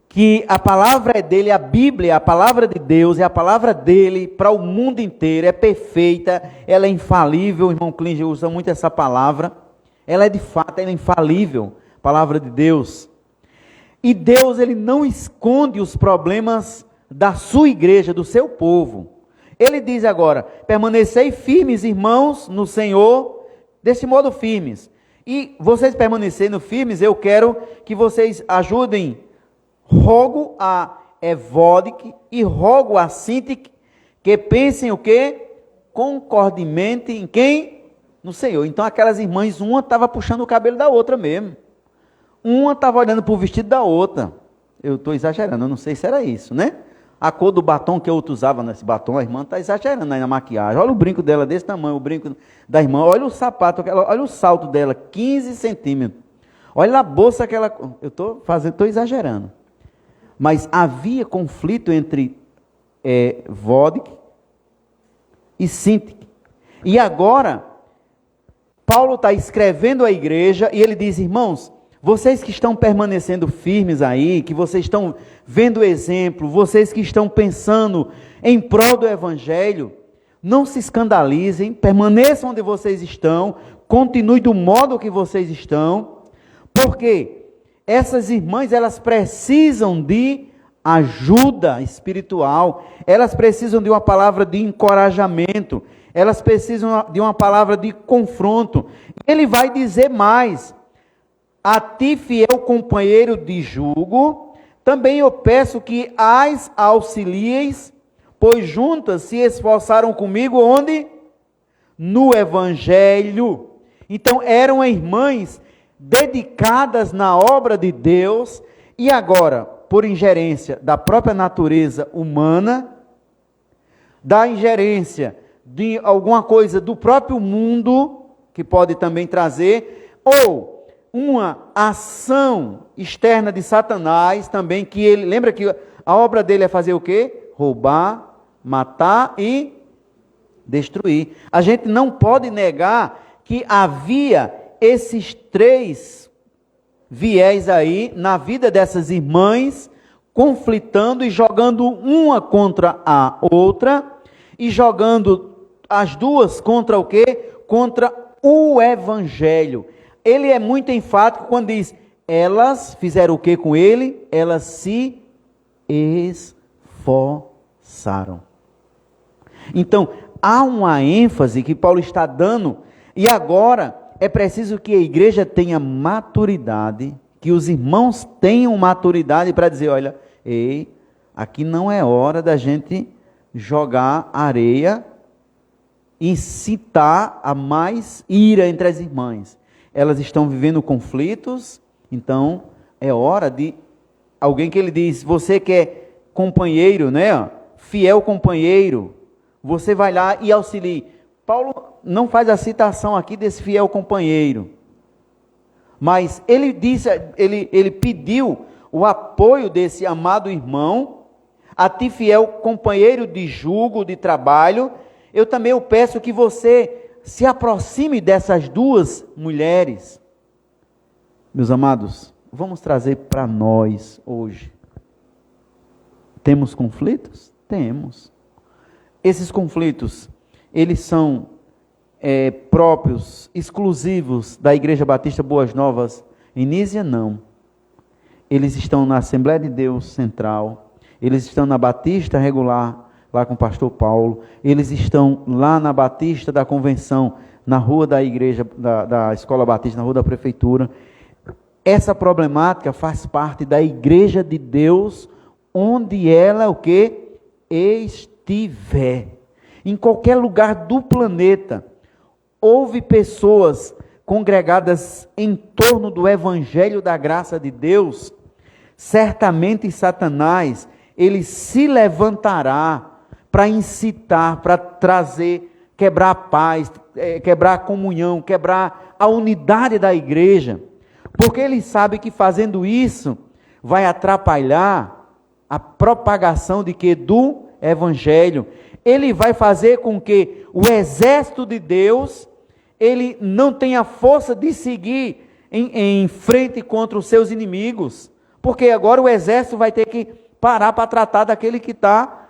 que a palavra é dele, a Bíblia, a palavra de Deus, é a palavra dele para o mundo inteiro, é perfeita, ela é infalível, o irmão Klinger usa muito essa palavra, ela é de fato, ela é infalível, a palavra de Deus. E Deus, ele não esconde os problemas da sua igreja, do seu povo. Ele diz agora, permanecei firmes, irmãos, no Senhor, desse modo firmes. E vocês permanecendo firmes, eu quero que vocês ajudem, rogo a Evódique e rogo a Sintique, que pensem o quê? Concordemente em quem? No Senhor. Então aquelas irmãs, uma estava puxando o cabelo da outra mesmo. Uma estava olhando para o vestido da outra. Eu estou exagerando, eu não sei se era isso, né? A cor do batom que a outra usava nesse batom, a irmã está exagerando aí na maquiagem. Olha o brinco dela desse tamanho, o brinco da irmã. Olha o sapato, olha o salto dela, 15 centímetros. Olha a bolsa que ela... Eu estou exagerando. Mas havia conflito entre Vódique e Sintique. E agora, Paulo está escrevendo à igreja e ele diz, irmãos, vocês que estão permanecendo firmes aí, que vocês estão vendo o exemplo, vocês que estão pensando em prol do Evangelho, não se escandalizem, permaneçam onde vocês estão, continuem do modo que vocês estão, porque essas irmãs, elas precisam de ajuda espiritual, elas precisam de uma palavra de encorajamento, elas precisam de uma palavra de confronto. Ele vai dizer mais, a ti, fiel companheiro de jugo, também eu peço que as auxilieis, pois juntas se esforçaram comigo, onde? No Evangelho. Então eram irmãs dedicadas na obra de Deus, e agora, por ingerência da própria natureza humana, da ingerência de alguma coisa do próprio mundo, que pode também trazer, ou uma ação externa de Satanás também, que ele, lembra que a obra dele é fazer o quê? Roubar, matar e destruir. A gente não pode negar que havia esses três viés aí na vida dessas irmãs, conflitando e jogando uma contra a outra, e jogando as duas contra o quê? Contra o Evangelho. Ele é muito enfático quando diz, elas fizeram o que com ele? Elas se esforçaram. Então, há uma ênfase que Paulo está dando, e agora é preciso que a igreja tenha maturidade, que os irmãos tenham maturidade para dizer, olha, ei, aqui não é hora da gente jogar areia, incitar a mais ira entre as irmãs. Elas estão vivendo conflitos, então é hora de alguém que ele diz, você que é companheiro, né? Fiel companheiro, você vai lá e auxilie. Paulo não faz a citação aqui desse fiel companheiro, mas ele disse, ele pediu o apoio desse amado irmão, a ti fiel companheiro de jugo, de trabalho. Eu também peço que você se aproxime dessas duas mulheres, Meus amados, vamos trazer para nós hoje. Temos conflitos? Temos. Esses conflitos, eles são próprios, exclusivos da Igreja Batista Boas Novas em Nísia? Não. Eles estão na Assembleia de Deus Central, eles estão na Batista Regular, lá com o pastor Paulo, eles estão lá na Batista da Convenção, na rua da igreja, da Escola Batista, na rua da Prefeitura. Essa problemática faz parte da Igreja de Deus, onde ela, o quê? Estiver. Em qualquer lugar do planeta, houve pessoas congregadas em torno do Evangelho da graça de Deus, certamente Satanás, ele se levantará para incitar, para trazer, quebrar a paz, quebrar a comunhão, quebrar a unidade da igreja, porque ele sabe que fazendo isso, vai atrapalhar a propagação de quê? Do Evangelho. Ele vai fazer com que o exército de Deus, ele não tenha força de seguir em frente contra os seus inimigos, porque agora o exército vai ter que parar para tratar daquele que está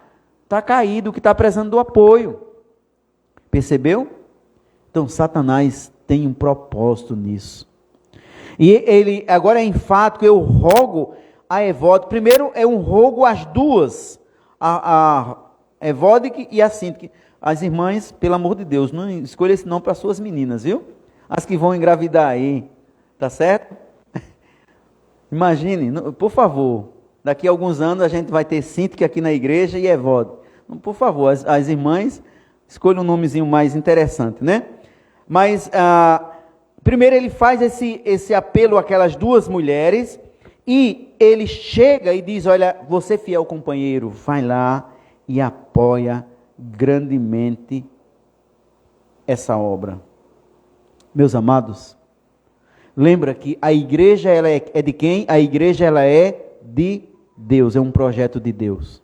caído, que está precisando do apoio. Percebeu? Então Satanás tem um propósito nisso. E ele, agora é enfático, eu rogo a Evódique, primeiro é um rogo às duas, a Evódique e a Síntique. As irmãs, pelo amor de Deus, não escolha esse nome para suas meninas, viu? As que vão engravidar aí, tá certo? Imagine, por favor, daqui a alguns anos a gente vai ter Síntique aqui na igreja e Evódique. Por favor, as irmãs, escolha um nomezinho mais interessante, né? Mas, primeiro ele faz esse apelo àquelas duas mulheres, e ele chega e diz, olha, você fiel companheiro, vai lá e apoia grandemente essa obra. Meus amados, lembra que a igreja ela é de quem? A igreja ela é de Deus, é um projeto de Deus.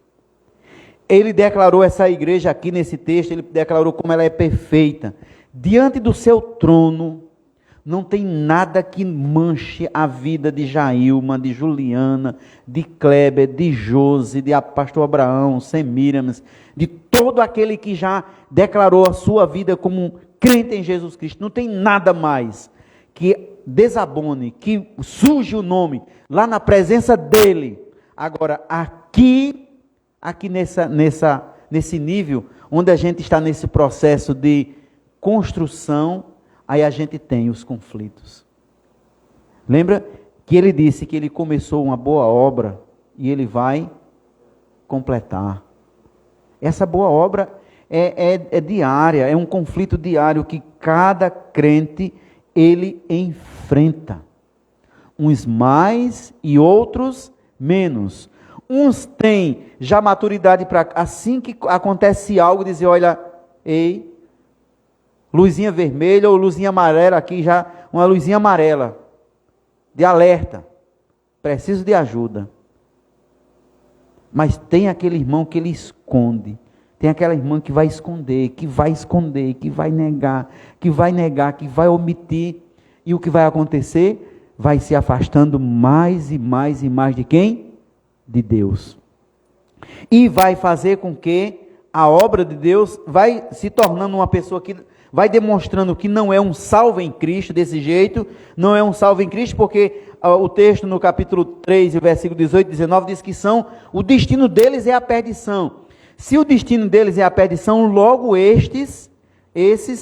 Ele declarou essa igreja aqui nesse texto, ele declarou como ela é perfeita. Diante do seu trono, não tem nada que manche a vida de Jailma, de Juliana, de Kleber, de Josi, de pastor Abraão, Semiramis, de todo aquele que já declarou a sua vida como um crente em Jesus Cristo. Não tem nada mais que desabone, que suje o nome lá na presença dele. Agora, aqui nesse nível, onde a gente está nesse processo de construção, aí a gente tem os conflitos. Lembra que ele disse que ele começou uma boa obra e ele vai completar. Essa boa obra é diária, é um conflito diário que cada crente ele enfrenta. Uns mais e outros menos. Uns têm já maturidade para, assim que acontece algo, dizer, olha, ei, luzinha vermelha ou luzinha amarela aqui, já uma luzinha amarela, de alerta, preciso de ajuda. Mas tem aquele irmão que ele esconde, tem aquela irmã que vai esconder, que vai negar, que vai omitir, e o que vai acontecer? Vai se afastando mais e mais e mais de quem? De Deus. E vai fazer com que a obra de Deus vai se tornando uma pessoa que vai demonstrando que não é um salvo em Cristo desse jeito, não é um salvo em Cristo, porque o texto no capítulo 3, versículo 18 e 19 diz que o destino deles é a perdição. Se o destino deles é a perdição, logo esses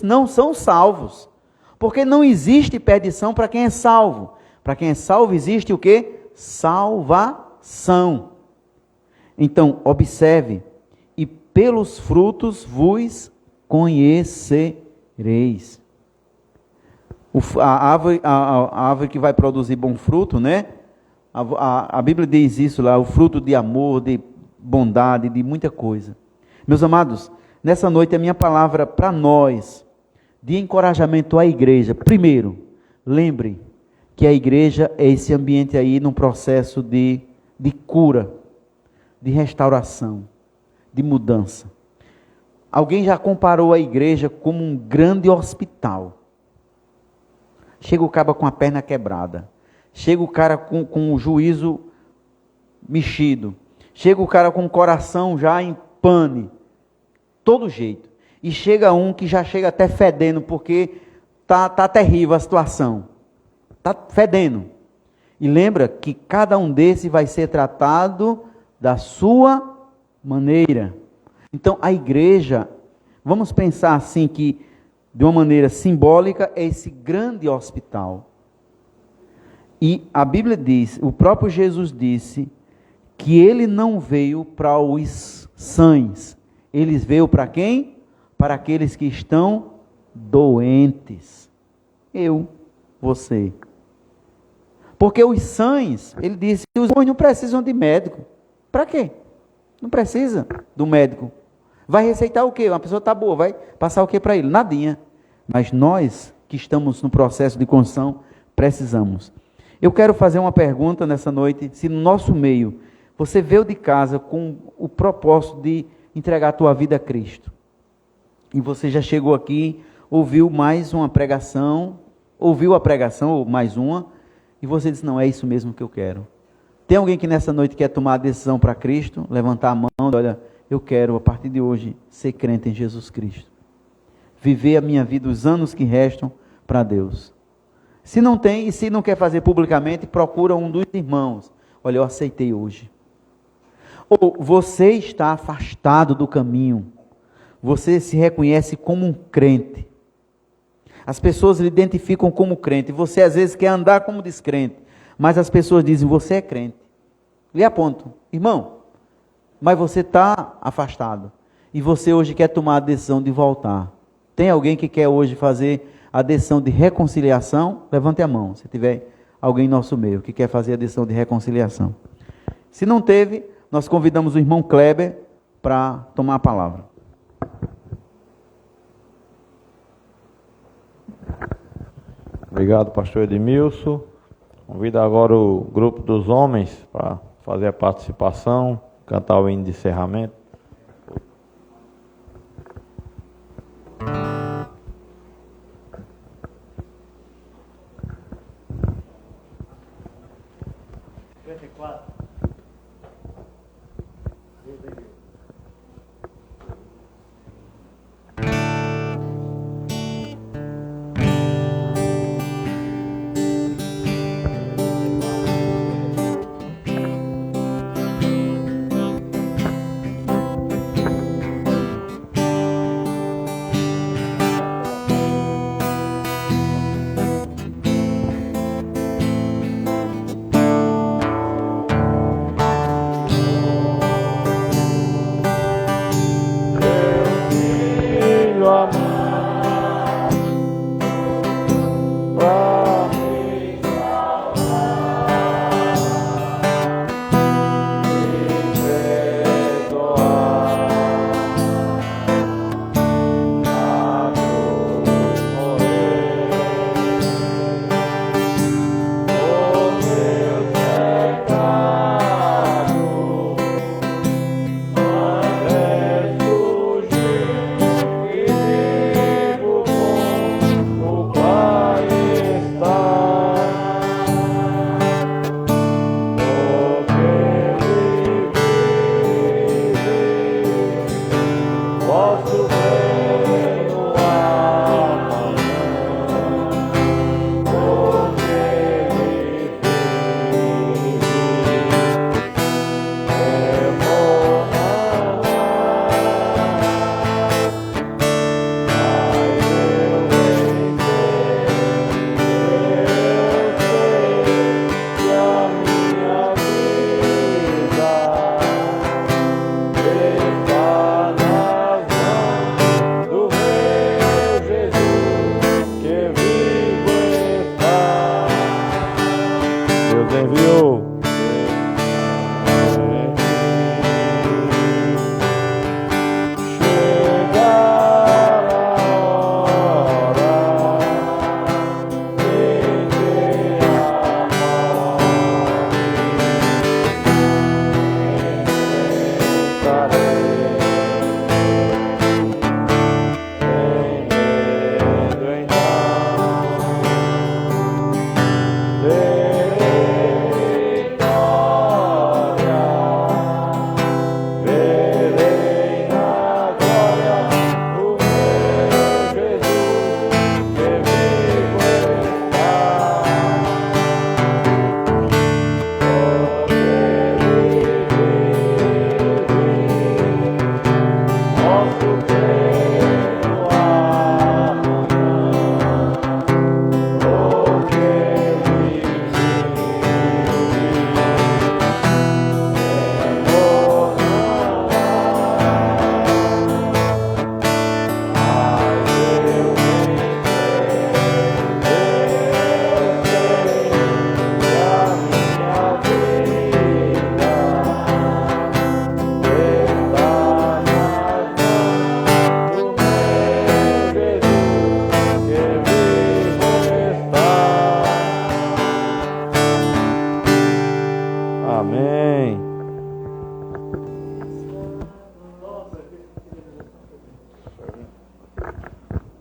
não são salvos, porque não existe perdição para quem é salvo. Para quem é salvo existe o quê? Salvação. Então, observe, e pelos frutos vos conhecereis. A árvore que vai produzir bom fruto, né? A Bíblia diz isso lá, o fruto de amor, de bondade, de muita coisa. Meus amados, nessa noite a minha palavra para nós, de encorajamento à igreja. Primeiro, lembre que a igreja é esse ambiente aí num processo de cura, de restauração, de mudança. Alguém já comparou a igreja como um grande hospital. Chega o cabo com a perna quebrada. chega o cara com o juízo mexido, chega o cara com o coração já em pane, todo jeito. E chega um que já chega até fedendo, porque tá terrível a situação. Tá fedendo. E lembra que cada um desses vai ser tratado da sua maneira. Então a igreja, vamos pensar assim que, de uma maneira simbólica, é esse grande hospital. E a Bíblia diz, o próprio Jesus disse, que ele não veio para os sãs. Ele veio para quem? Para aqueles que estão doentes. Eu, você. Porque os sãs, ele disse, os bons não precisam de médico. Para quê? Não precisa do médico. Vai receitar o quê? Uma pessoa está boa, vai passar o quê para ele? Nadinha. Mas nós, que estamos no processo de construção, precisamos. Eu quero fazer uma pergunta nessa noite, se no nosso meio, você veio de casa com o propósito de entregar a tua vida a Cristo. E você já chegou aqui, ouviu mais uma pregação, ouviu a pregação, ou mais uma, e você disse, não, é isso mesmo que eu quero. Tem alguém que nessa noite quer tomar a decisão para Cristo, levantar a mão, olha, eu quero a partir de hoje ser crente em Jesus Cristo. Viver a minha vida, os anos que restam para Deus. Se não tem, e se não quer fazer publicamente, procura um dos irmãos. Olha, eu aceitei hoje. Ou você está afastado do caminho. Você se reconhece como um crente. As pessoas lhe identificam como crente. Você às vezes quer andar como descrente. Mas as pessoas dizem, você é crente. Lhe apontam, irmão, mas você está afastado. E você hoje quer tomar a decisão de voltar. Tem alguém que quer hoje fazer a decisão de reconciliação? Levante a mão, se tiver alguém em nosso meio que quer fazer a decisão de reconciliação. Se não teve, nós convidamos o irmão Kleber para tomar a palavra. Obrigado, pastor Edmilson. Convido agora o grupo dos homens para fazer a participação, cantar o hino de encerramento.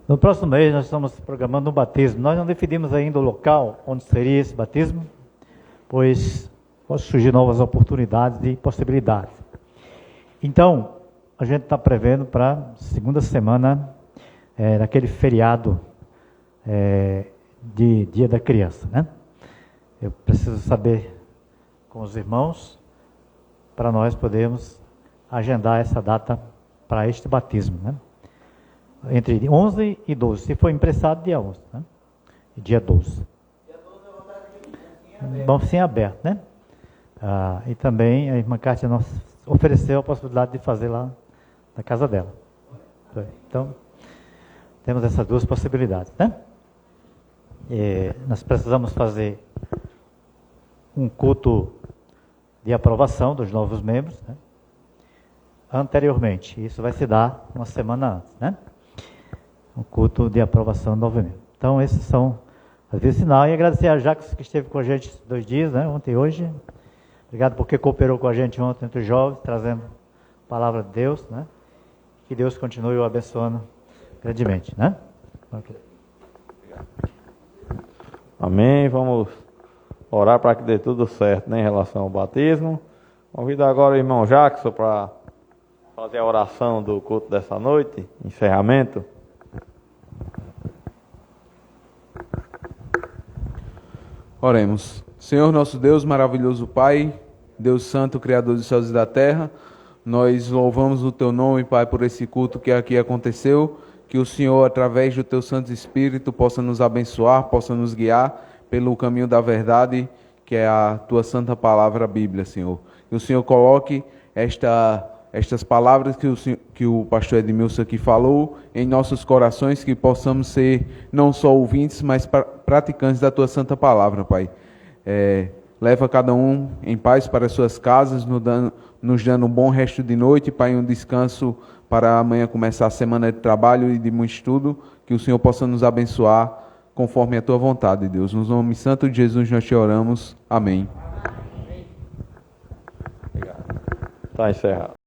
No próximo mês nós estamos programando um batismo. Nós não definimos ainda o local onde seria esse batismo, pois pode surgir novas oportunidades e possibilidades. Então, a gente está prevendo para a segunda semana daquele feriado de Dia da Criança, né? Eu preciso saber com os irmãos para nós podermos agendar essa data para este batismo, né? Entre 11 e 12, se for emprestado, dia 11, né? E dia 12. Bom, sim, aberto, né? E também a irmã Kátia nos ofereceu a possibilidade de fazer lá na casa dela. Então, temos essas duas possibilidades, né? Nós precisamos fazer um culto de aprovação dos novos membros, né? Anteriormente. Isso vai se dar uma semana antes, né? Um culto de aprovação do novo membro. Então, esses são as vezes sinal. E agradecer a Jacques que esteve com a gente 2 dias, né? Ontem e hoje. Obrigado porque cooperou com a gente ontem entre os jovens, trazendo a palavra de Deus, né? Que Deus continue o abençoando grandemente, né? Okay. Amém. Vamos orar para que dê tudo certo, né, em relação ao batismo. Convido agora o irmão Jackson para fazer a oração do culto dessa noite, encerramento. Oremos. Senhor nosso Deus, maravilhoso Pai, Deus Santo, Criador dos céus e da terra, nós louvamos o Teu nome, Pai, por esse culto que aqui aconteceu, que o Senhor, através do Teu Santo Espírito, possa nos abençoar, possa nos guiar pelo caminho da verdade, que é a Tua Santa Palavra, a Bíblia, Senhor. Que o Senhor coloque estas palavras que o pastor Edmilson aqui falou em nossos corações, que possamos ser não só ouvintes, mas praticantes da Tua Santa Palavra, Pai. Leva cada um em paz para as suas casas, nos dando um bom resto de noite, Pai, um descanso para amanhã começar a semana de trabalho e de muito estudo, que o Senhor possa nos abençoar conforme a Tua vontade, Deus. No nome santo de Jesus nós te oramos. Amém. Está encerrado.